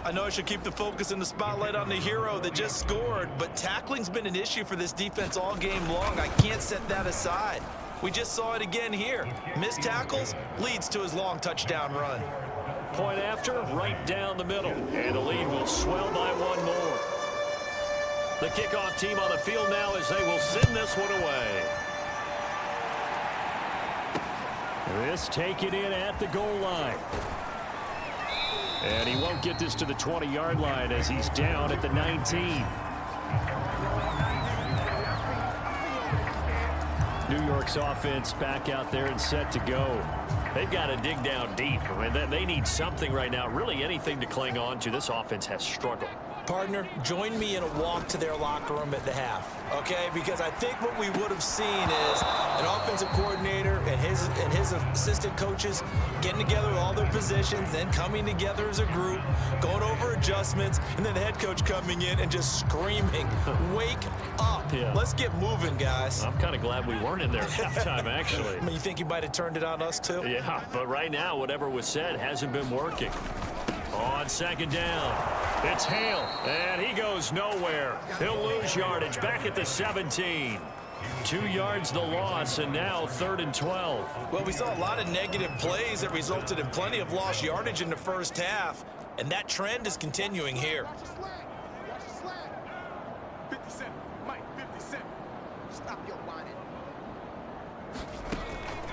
I know I should keep the focus and the spotlight on the hero that just scored, but tackling's been an issue for this defense all game long. I can't set that aside. We just saw it again here. Missed tackles leads to his long touchdown run. Point after, right down the middle. And the lead will swell by 1 more. The kickoff team on the field now as they will send this one away. This taken in at the goal line. And he won't get this to the 20-yard line as he's down at the 19. New York's offense back out there and set to go. They've got to dig down deep. I mean, they need something right now, really anything to cling on to. This offense has struggled. Partner, join me in a walk to their locker room at the half, okay? Because I think what we would have seen is an offensive coordinator and his assistant coaches getting together with all their positions, then coming together as a group, going over adjustments, and then the head coach coming in and just screaming, "Wake up. Yeah. Let's get moving, guys." I'm kind of glad we weren't in there at halftime, actually. I mean, you think you might have turned it on us, too? Yeah, but right now, whatever was said hasn't been working. On 2nd down, it's Hale, and he goes nowhere. He'll lose yardage back at the 17. 2 yards the loss, and now 3rd and 12. Well, we saw a lot of negative plays that resulted in plenty of lost yardage in the 1st half, and that trend is continuing here. Watch your slant. 57. Mike, 57. Stop your whining.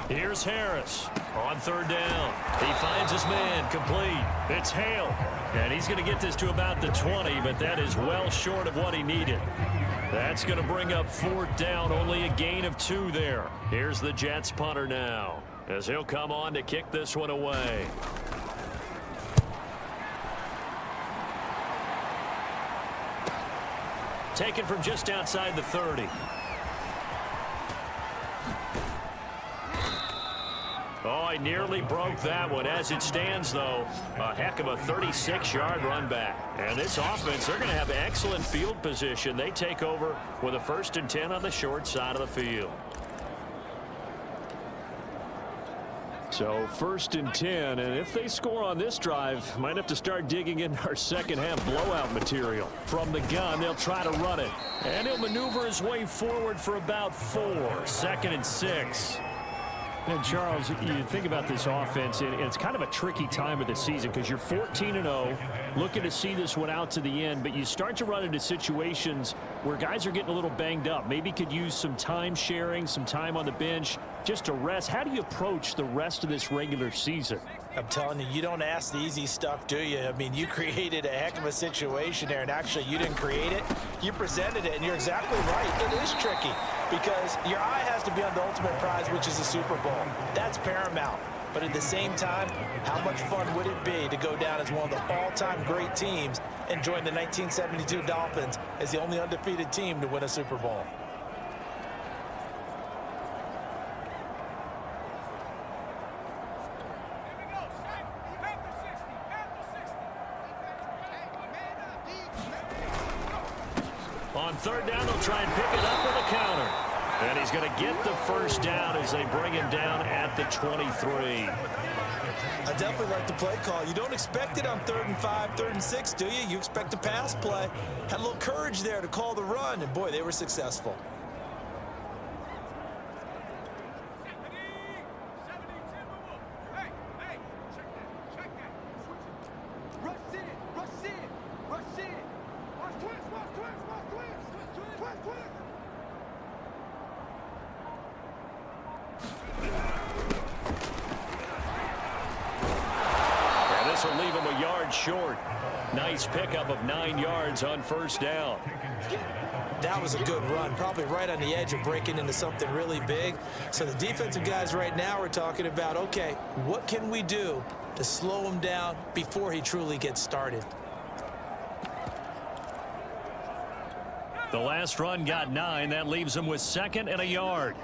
Here's Harris on 3rd down. He finds his man complete. It's Hale, and he's going to get this to about the 20, but that is well short of what he needed. That's going to bring up 4th down, only a gain of 2 there. Here's the Jets punter now as he'll come on to kick this one away. Taken from just outside the 30. Oh, I nearly broke that one. As it stands, though, a heck of a 36-yard run back. And this offense, they're going to have excellent field position. They take over with a 1st and 10 on the short side of the field. So 1st and 10, and if they score on this drive, might have to start digging in our 2nd half blowout material. From the gun, they'll try to run it. And he'll maneuver his way forward for about 4. 2nd and 6. And Charles, you think about this offense, and it's kind of a tricky time of the season because you're 14-0, looking to see this one out to the end, but you start to run into situations where guys are getting a little banged up. Maybe could use some time sharing, some time on the bench just to rest. How do you approach the rest of this regular season? I'm telling you, you don't ask the easy stuff, do you? I mean, you created a heck of a situation there, and actually you didn't create it. You presented it, and you're exactly right. It is tricky because your eye has to be on the ultimate prize, which is the Super Bowl. That's paramount. But at the same time, how much fun would it be to go down as one of the all-time great teams and join the 1972 Dolphins as the only undefeated team to win a Super Bowl? On third down, they'll try and pick it up with a counter. And he's going to get the first down as they bring him down at the 23. I definitely like the play call. You don't expect it on 3rd and 5, 3rd and 6, do you? You expect a pass play. Had a little courage there to call the run, and boy, they were successful. Will leave him a yard short. Nice pickup of 9 yards on first down. That was a good run, probably right on the edge of breaking into something really big. So the defensive guys right now are talking about, okay, what can we do to slow him down before he truly gets started? The last run got 9. That leaves him with 2nd and a yard.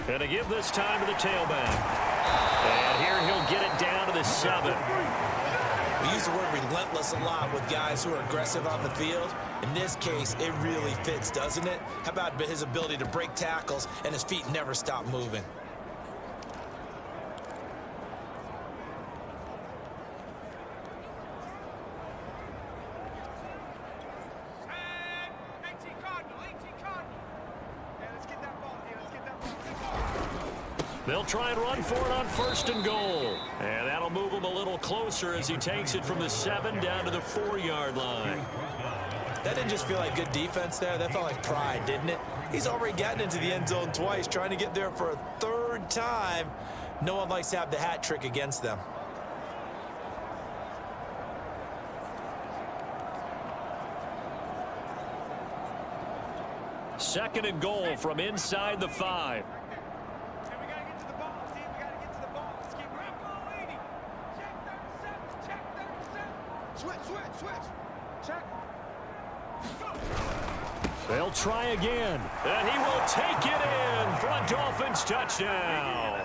And to give this time to the tailback. And here he'll get it down to the 7. We use the word relentless a lot with guys who are aggressive on the field. In this case, it really fits, doesn't it? How about his ability to break tackles and his feet never stop moving? They'll try and run for it on 1st and goal. And that'll move him a little closer as he takes it from the 7 down to the 4-yard line. That didn't just feel like good defense there. That felt like pride, didn't it? He's already gotten into the end zone twice, trying to get there for a 3rd time. No one likes to have the hat trick against them. Second and goal from inside the 5. They'll try again, and he will take it in for a Dolphins touchdown.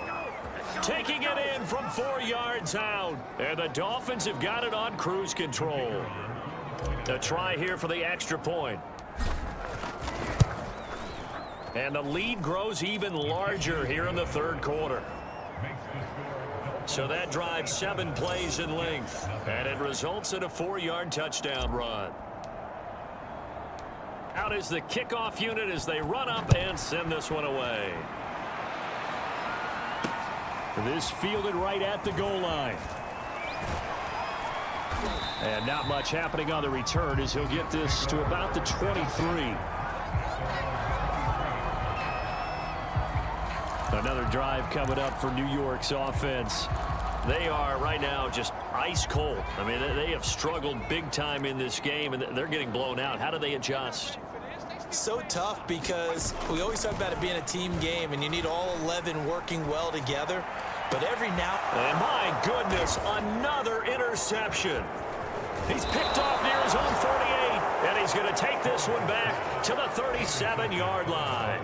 Taking it in from 4 yards out, and the Dolphins have got it on cruise control. A try here for the extra point. And the lead grows even larger here in the 3rd quarter. So that drives 7 plays in length, and it results in a 4-yard touchdown run. Out is the kickoff unit as they run up and send this one away. This fielded right at the goal line. And not much happening on the return as he'll get this to about the 23. Another drive coming up for New York's offense. They are right now just ice cold. I mean, they have struggled big time in this game, and they're getting blown out. How do they adjust? So tough because we always talk about it being a team game, and you need all 11 working well together. But every now... And my goodness, another interception. He's picked off near his own 48, and he's going to take this one back to the 37-yard line.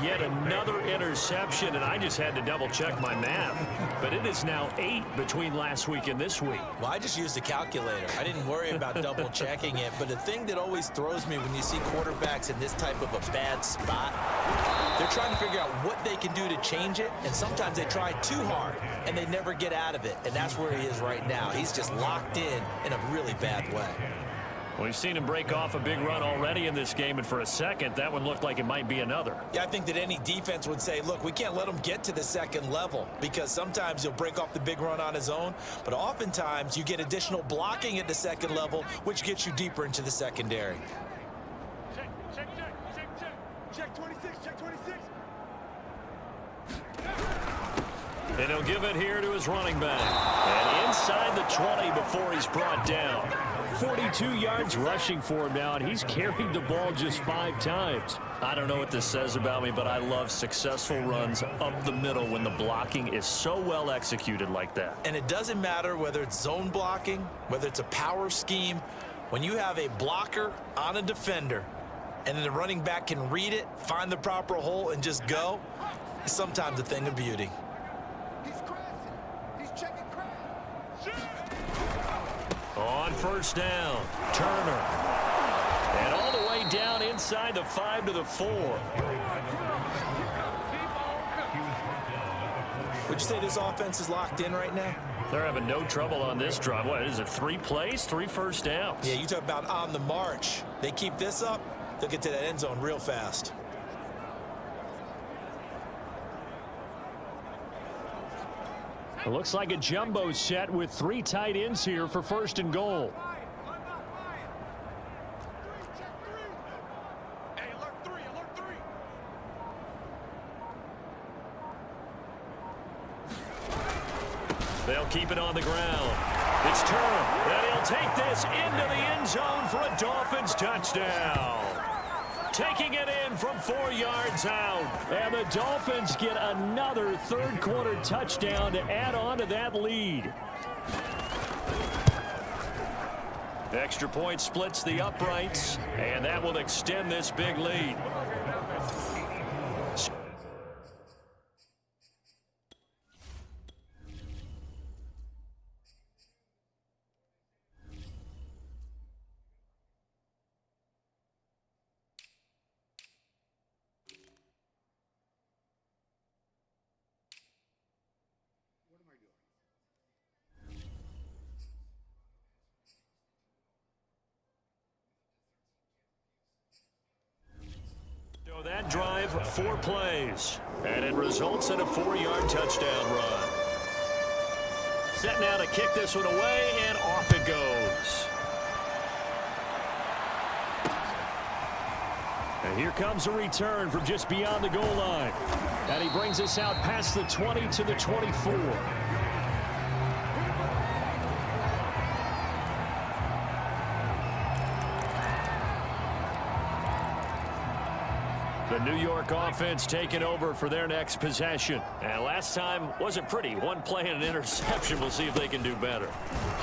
Yet another interception, and I just had to double-check my math. But it is now 8 between last week and this week. Well, I just used a calculator. I didn't worry about double-checking it. But the thing that always throws me when you see quarterbacks in this type of a bad spot, they're trying to figure out what they can do to change it, and sometimes they try too hard, and they never get out of it. And that's where he is right now. He's just locked in a really bad way. We've seen him break off a big run already in this game, and for a second, that one looked like it might be another. Yeah, I think that any defense would say, look, we can't let him get to the second level because sometimes he'll break off the big run on his own, but oftentimes you get additional blocking at the second level, which gets you deeper into the secondary. Check 26, check 26. And he'll give it here to his running back. And inside the 20 before he's brought down. 42 yards rushing for him now, and he's carried the ball just 5 times. I don't know what this says about me, but I love successful runs up the middle when the blocking is so well executed like that. And it doesn't matter whether it's zone blocking, whether it's a power scheme. When you have a blocker on a defender, and then the running back can read it, find the proper hole, and just go, it's sometimes a thing of beauty. He's crashing. He's checking crash. On first down, Turner. And all the way down inside the 5 to the 4. Would you say this offense is locked in right now? They're having no trouble on this drive. What is it, 3 plays, 3 first downs? Yeah, you talk about on the march. They keep this up, they'll get to that end zone real fast. It looks like a jumbo set with 3 tight ends here for first and goal. Hey, alert 3, alert 3. They'll keep it on the ground. It's Turner, and he'll take this into the end zone for a Dolphins touchdown. Taking it in from 4 yards out. And the Dolphins get another third-quarter touchdown to add on to that lead. Extra point splits the uprights, and that will extend this big lead. So that drive, 4 plays, and it results in a 4-yard touchdown run. Set now to kick this one away, and off it goes. And here comes a return from just beyond the goal line. And he brings us out past the 20 to the 24. The New York offense taking over for their next possession. And last time wasn't pretty. 1 play and an interception. We'll see if they can do better.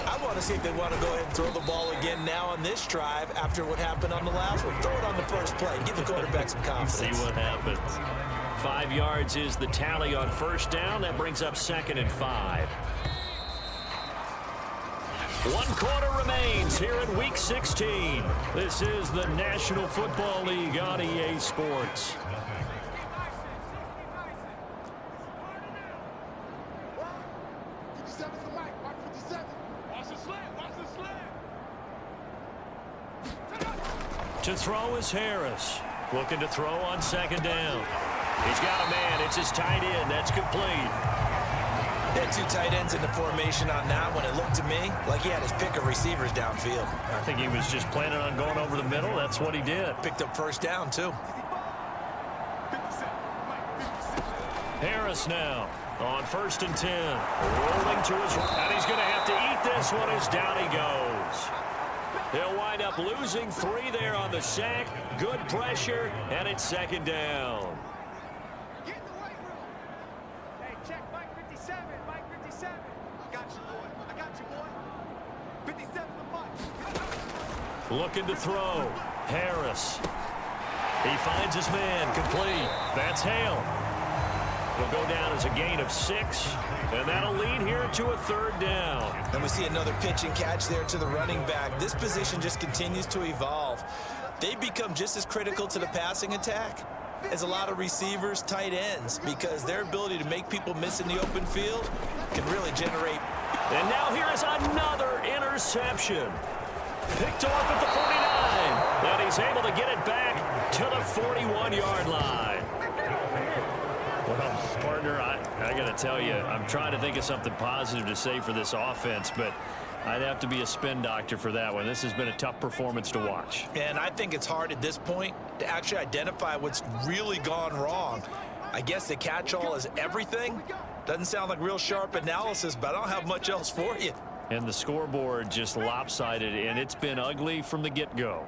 I want to see if they want to go ahead and throw the ball again now on this drive after what happened on the last one. Throw it on the first play. Give the quarterback some confidence. See what happens. 5 yards is the tally on first down. That brings up 2nd and 5. 1 quarter remains here in Week 16. This is the National Football League on EA Sports. To throw is Harris. Looking to throw on 2nd down. He's got a man. It's his tight end. That's complete. They had 2 tight ends in the formation on that one. It looked to me like he had his pick of receivers downfield. I think he was just planning on going over the middle. That's what he did. Picked up first down, too. 57, Mike, 57. Harris now on 1st and 10. Rolling to his right. And he's going to have to eat this one as down he goes. He'll wind up losing 3 there on the sack. Good pressure, and it's 2nd down. Get in the weight room. Hey, check Mike 57, Mike 57. I got you, boy. I got you, boy. 57 to Mike. Looking to throw. Harris. He finds his man. Complete. That's Hale. Will go down as a gain of 6, and that'll lead here to a 3rd down. And we see another pitch and catch there to the running back. This position just continues to evolve. They become just as critical to the passing attack as a lot of receivers, tight ends, because their ability to make people miss in the open field can really generate. And now here is another interception. Picked off at the 49. And he's able to get it back to the 41-yard line. Well, partner, I got to tell you, I'm trying to think of something positive to say for this offense, but I'd have to be a spin doctor for that one. This has been a tough performance to watch. And I think it's hard at this point to actually identify what's really gone wrong. I guess the catch-all is everything. Doesn't sound like real sharp analysis, but I don't have much else for you. And the scoreboard just lopsided, and it's been ugly from the get-go.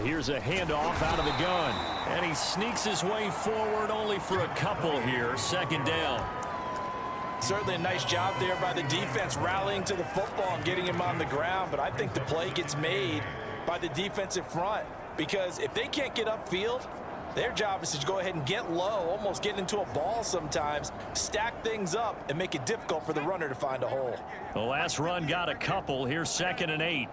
Here's a handoff out of the gun. And he sneaks his way forward only for a couple here. Second down. Certainly a nice job there by the defense rallying to the football and getting him on the ground. But I think the play gets made by the defensive front, because if they can't get upfield, their job is to go ahead and get low, almost get into a ball sometimes, stack things up, and make it difficult for the runner to find a hole. The last run got a couple. Here's 2nd and 8.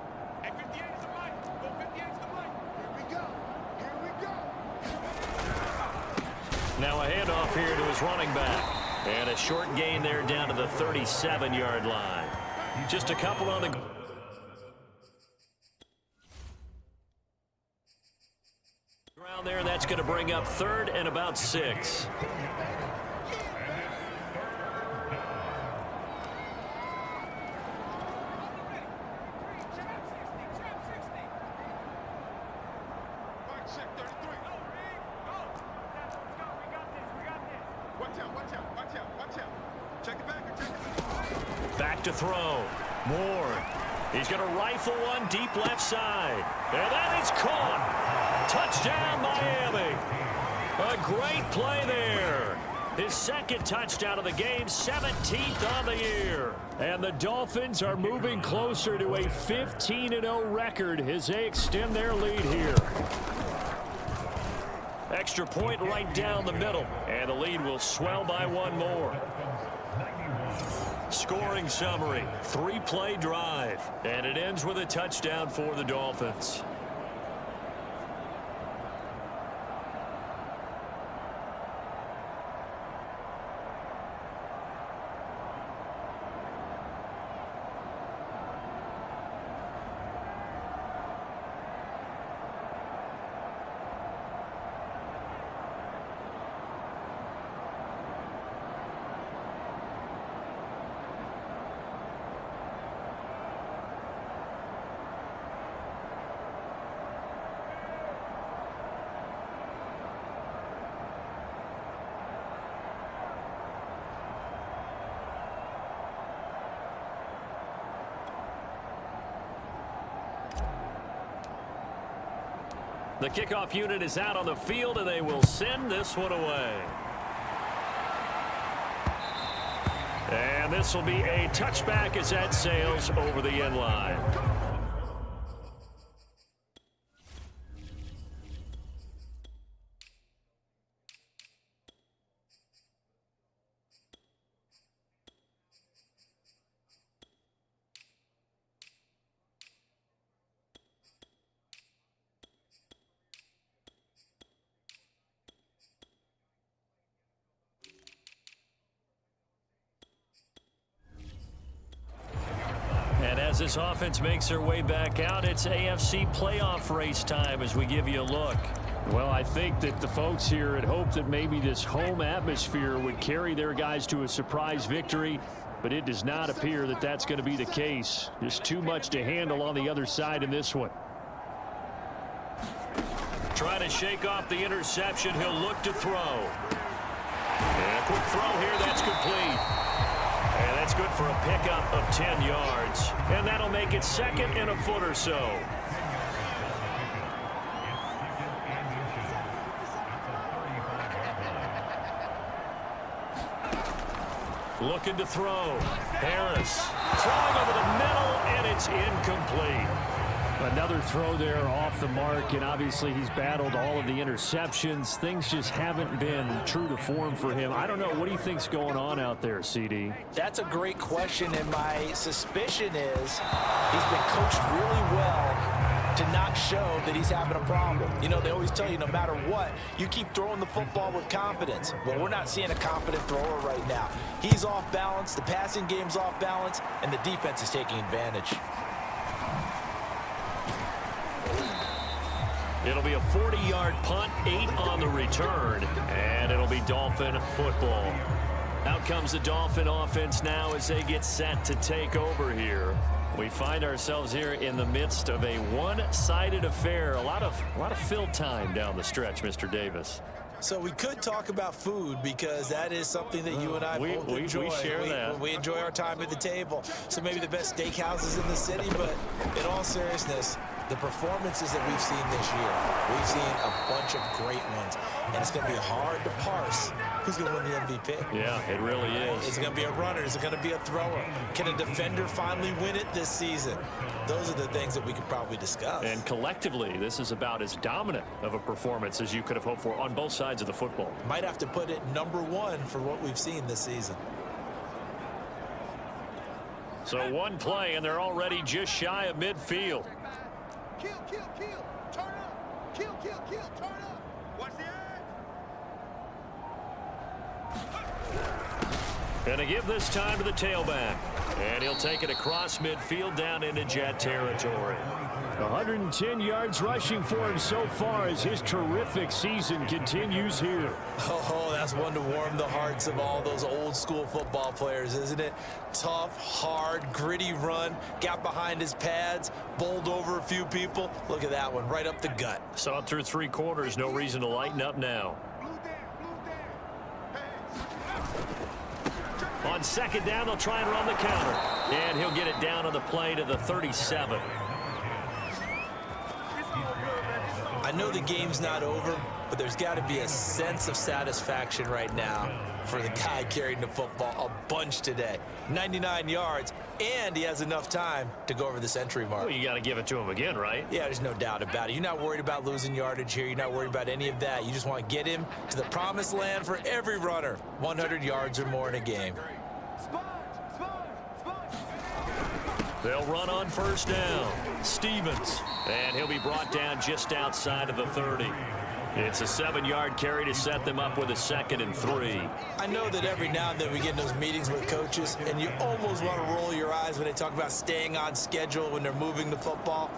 Now a handoff here to his running back. And a short gain there down to the 37-yard line. Just a couple on the ground there. That's going to bring up 3rd and about 6. Back to throw. Moore. He's going to rifle one deep left side. And that is caught. Touchdown, Miami. A great play there. His 2nd touchdown of the game, 17th on the year. And the Dolphins are moving closer to a 15-0 record as they extend their lead here. Extra point right down the middle. And the lead will swell by one more. Scoring summary, 3-play drive, and it ends with a touchdown for the Dolphins. The kickoff unit is out on the field, and they will send this one away. And this will be a touchback as that sails over the end line. And as this offense makes their way back out, it's AFC playoff race time as we give you a look. Well, I think that the folks here had hoped that maybe this home atmosphere would carry their guys to a surprise victory, but it does not appear that that's going to be the case. There's too much to handle on the other side in this one. Trying to shake off the interception. He'll look to throw. And a quick throw here. That's complete. And that's good for a pickup of 10 yards. And that'll make it 2nd and a foot or so. Looking to throw. Harris throwing over the middle, and it's incomplete. Another throw there off the mark, and obviously he's battled all of the interceptions. Things just haven't been true to form for him. I don't know. What do you think's going on out there, CD? That's a great question, and my suspicion is he's been coached really well to not show that he's having a problem. You know, they always tell you no matter what, you keep throwing the football with confidence. Well, we're not seeing a confident thrower right now. He's off balance, the passing game's off balance, and the defense is taking advantage. It'll be a 40-yard punt, 8 on the return, and it'll be Dolphin football. Out comes the Dolphin offense now as they get set to take over here. We find ourselves here in the midst of a one-sided affair. A lot of fill time down the stretch, Mr. Davis. So we could talk about food because that is something that you and I both enjoy. We share that. We enjoy our time at the table. So maybe the best steakhouses in the city, but in all seriousness, the performances that we've seen this year, we've seen a bunch of great ones. And it's going to be hard to parse who's going to win the MVP. Yeah, it really is. Is it going to be a runner? Is it going to be a thrower? Can a defender finally win it this season? Those are the things that we could probably discuss. And collectively, this is about as dominant of a performance as you could have hoped for on both sides of the football. Might have to put it #1 for what we've seen this season. So one play, and they're already just shy of midfield. Kill, turn up. Kill, turn up. Watch the edge. Going to give this time to the tailback. And he'll take it across midfield down into Jet territory. 110 yards rushing for him so far as his terrific season continues here. Oh, that's one to warm the hearts of all those old school football players, isn't it? Tough, hard, gritty run, got behind his pads, bowled over a few people. Look at that one, right up the gut. Saw it through 3 quarters, no reason to lighten up now. On second down, they'll try and run the counter. And he'll get it down on the play to the 37. I know the game's not over, but there's got to be a sense of satisfaction right now for the guy carrying the football a bunch today. 99 yards, and he has enough time to go over the century mark. Well, you got to give it to him again, right? Yeah, there's no doubt about it. You're not worried about losing yardage here. You're not worried about any of that. You just want to get him to the promised land for every runner. 100 yards or more in a game. They'll run on first down. Stevens. And he'll be brought down just outside of the 30. It's a 7-yard carry to set them up with a 2nd and 3. I know that every now and then we get in those meetings with coaches, and you almost want to roll your eyes when they talk about staying on schedule when they're moving the football.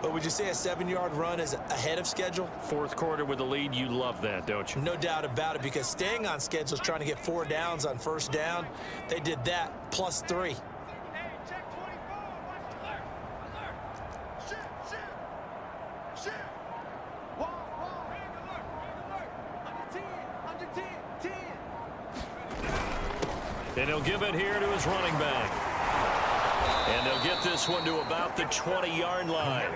But would you say a 7-yard run is ahead of schedule? 4th quarter with the lead, you love that, don't you? No doubt about it, because staying on schedule is trying to get 4 downs on first down. They did that, plus 3. And he'll give it here to his running back. And they'll get this one to about the 20-yard line.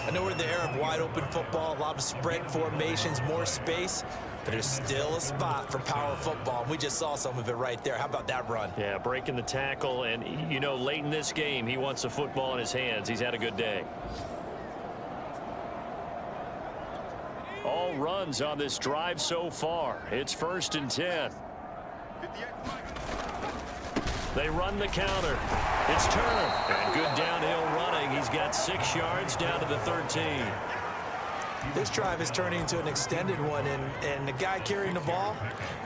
I know we're in the era of wide-open football, a lot of spread formations, more space, but there's still a spot for power football. We just saw some of it right there. How about that run? Yeah, breaking the tackle, and, you know, late in this game, he wants the football in his hands. He's had a good day. All runs on this drive so far. It's 1st and 10. They run the counter. It's Turner. And good downhill running. He's got 6 yards down to the 13. This drive is turning into an extended one, and the guy carrying the ball,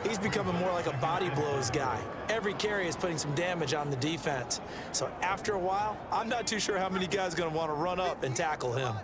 he's becoming more like a body blows guy. Every carry is putting some damage on the defense. So after a while, I'm not too sure how many guys are going to want to run up and tackle him.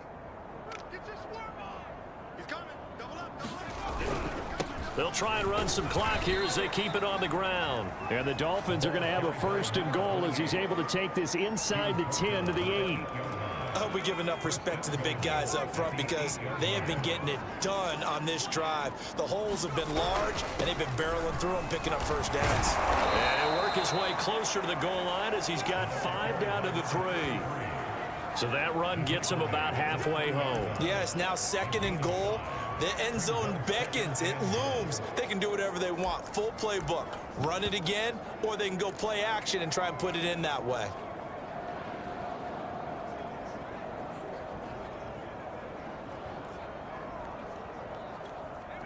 They'll try and run some clock here as they keep it on the ground. And the Dolphins are going to have a 1st and goal as he's able to take this inside the 10 to the 8. I hope we give enough respect to the big guys up front because they have been getting it done on this drive. The holes have been large, and they've been barreling through them, picking up first downs. And he'll work his way closer to the goal line as he's got 5 down to the 3. So that run gets him about halfway home. Yeah, it's now 2nd and goal. The end zone beckons. It looms. They can do whatever they want. Full playbook. Run it again, or they can go play action and try and put it in that way.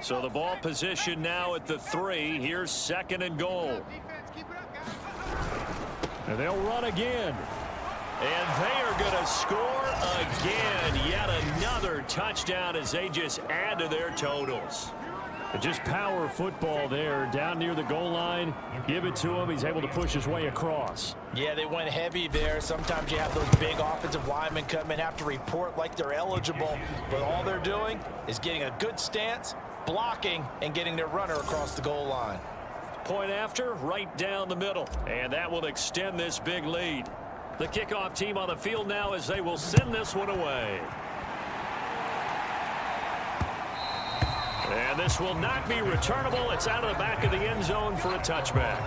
So the ball position now at the 3. Here's 2nd and goal. And they'll run again. And they are going to score again. Yet another touchdown as they just add to their totals. Just power football there, down near the goal line. Give it to him. He's able to push his way across. Yeah, they went heavy there. Sometimes you have those big offensive linemen come in, have to report like they're eligible, but all they're doing is getting a good stance, blocking, and getting their runner across the goal line. Point after, right down the middle, and that will extend this big lead. The kickoff team on the field now as they will send this one away. And this will not be returnable. It's out of the back of the end zone for a touchback.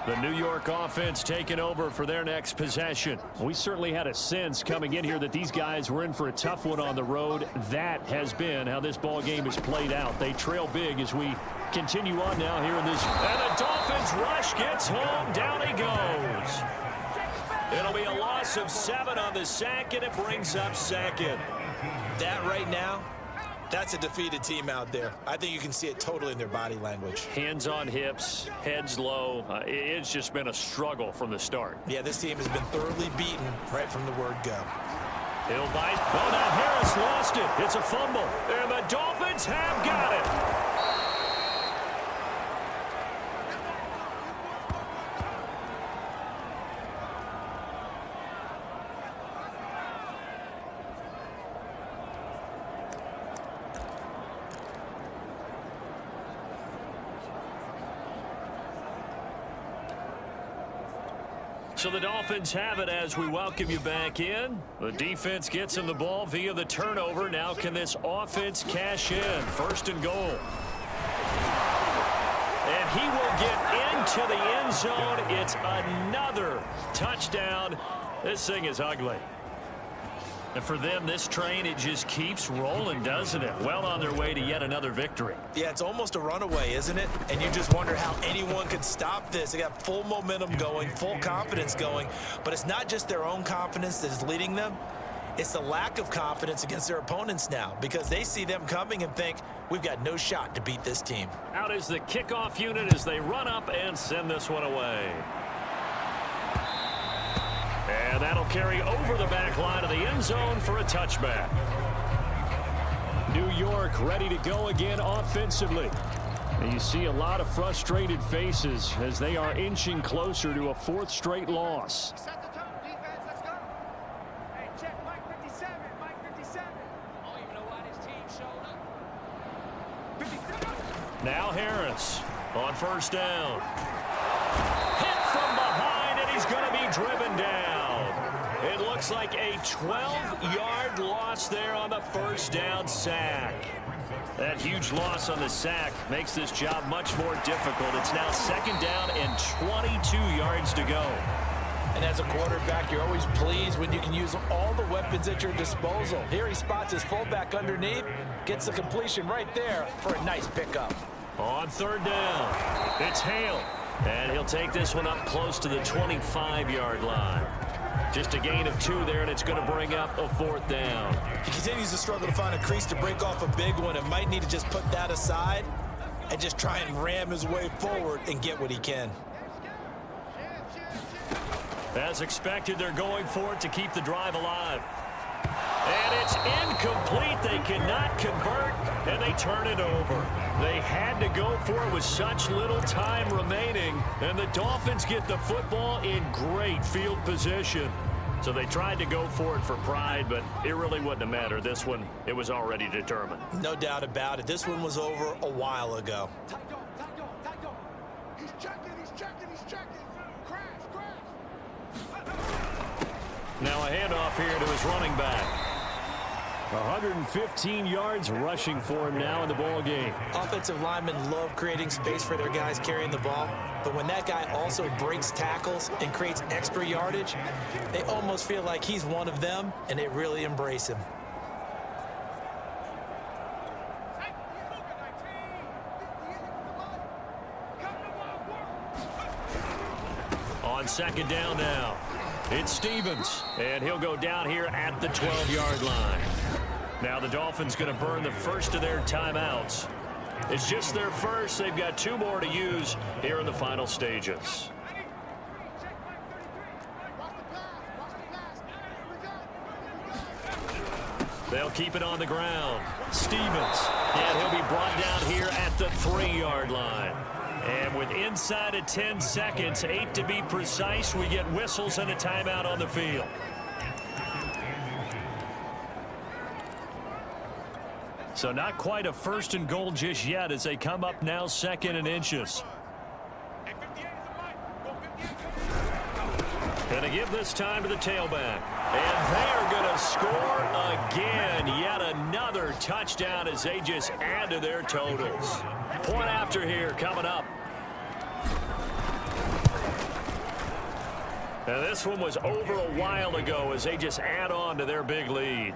The New York offense taking over for their next possession. We certainly had a sense coming in here that these guys were in for a tough one on the road. That has been how this ball game has played out. They trail big as we continue on now here in this. And the Dolphins rush gets home. Down he goes. It'll be a loss of 7 on the sack, and it brings up second. That right now, that's a defeated team out there. I think you can see it totally in their body language. Hands on hips, heads low. It's just been a struggle from the start. Yeah, this team has been thoroughly beaten right from the word go. He'll bite. Oh, now Harris lost it. It's a fumble. And the Dolphins have got it. So the Dolphins have it as we welcome you back in. The defense gets him the ball via the turnover. Now can this offense cash in? First and goal. And he will get into the end zone. It's another touchdown. This thing is ugly. And for them, this train, it just keeps rolling, doesn't it? Well on their way to yet another victory. Yeah, it's almost a runaway, isn't it? And you just wonder how anyone could stop this. They got full momentum going, full confidence going. But it's not just their own confidence that is leading them. It's the lack of confidence against their opponents now because they see them coming and think, we've got no shot to beat this team. Out is the kickoff unit as they run up and send this one away. And that'll carry over the back line of the end zone for a touchback. New York ready to go again offensively. And you see a lot of frustrated faces as they are inching closer to a 4th straight loss. Set the tone, defense, let's go. Hey, check Mike 57, Mike 57. I don't even know why this team showed up. 57. Now Harris on first down. Hit from behind, and he's going to be driven down. It looks like a 12-yard loss there on the first down sack. That huge loss on the sack makes this job much more difficult. It's now 2nd down and 22 yards to go. And as a quarterback, you're always pleased when you can use all the weapons at your disposal. Here he spots his fullback underneath, gets the completion right there for a nice pickup. On 3rd down, it's Hale. And he'll take this one up close to the 25-yard line. Just a gain of 2 there, and it's going to bring up a 4th down. He continues to struggle to find a crease to break off a big one and might need to just put that aside and just try and ram his way forward and get what he can. As expected, they're going for it to keep the drive alive. And it's incomplete. They cannot convert, and they turn it over. They had to go for it with such little time remaining, and the Dolphins get the football in great field position. So they tried to go for it for pride, but it really wouldn't have mattered. This one, it was already determined. No doubt about it. This one was over a while ago. Tight on. He's checking. Crash. Now a handoff here to his running back. 115 yards rushing for him now in the ball game. Offensive linemen love creating space for their guys carrying the ball, but when that guy also breaks tackles and creates extra yardage, they almost feel like he's one of them, and they really embrace him. On 2nd down now, it's Stevens, and he'll go down here at the 12-yard line. Now the Dolphins going to burn the first of their timeouts. It's just their first. They've got 2 more to use here in the final stages. They'll keep it on the ground. Stevens, and he'll be brought down here at the 3-yard line. And with inside of 10 seconds, 8 to be precise, we get whistles and a timeout on the field. So not quite a 1st and goal just yet as they come up now 2nd and inches. Going to give this time to the tailback. And they are going to score again. Yet another touchdown as they just add to their totals. Point after here coming up. And this one was over a while ago as they just add on to their big lead.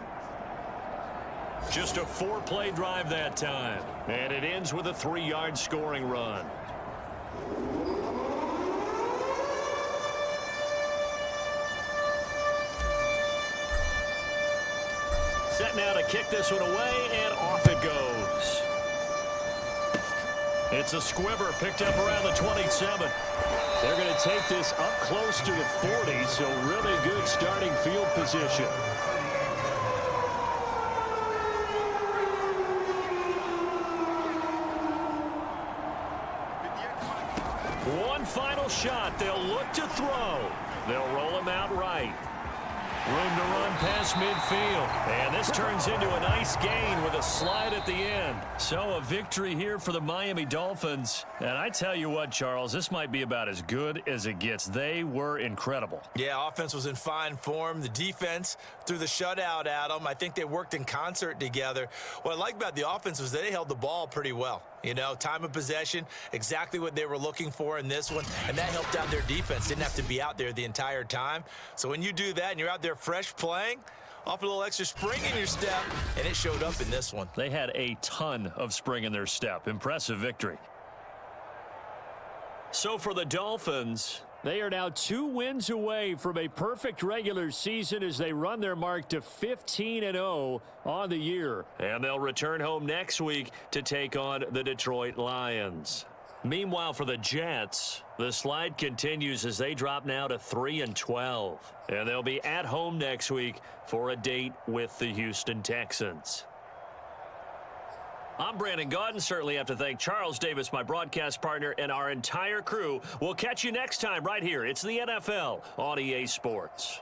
Just a 4-play drive that time. And it ends with a 3-yard scoring run. Set now to kick this one away, and off it goes. It's a squibber picked up around the 27. They're going to take this up close to the 40, so really good starting field position. One final shot. They'll look to throw. They'll roll him out right. Room to run past midfield. And this turns into a nice gain with a slide at the end. So a victory here for the Miami Dolphins. And I tell you what, Charles, this might be about as good as it gets. They were incredible. Yeah, offense was in fine form. The defense threw the shutout at them. I think they worked in concert together. What I like about the offense was they held the ball pretty well. You know, time of possession, exactly what they were looking for in this one, and that helped out their defense. Didn't have to be out there the entire time. So when you do that and you're out there fresh playing, off a little extra spring in your step, and it showed up in this one. They had a ton of spring in their step. Impressive victory. So for the Dolphins, they are now 2 wins away from a perfect regular season as they run their mark to 15-0 on the year. And they'll return home next week to take on the Detroit Lions. Meanwhile, for the Jets, the slide continues as they drop now to 3-12. And they'll be at home next week for a date with the Houston Texans. I'm Brandon Gaudin. Certainly have to thank Charles Davis, my broadcast partner, and our entire crew. We'll catch you next time right here. It's the NFL on EA Sports.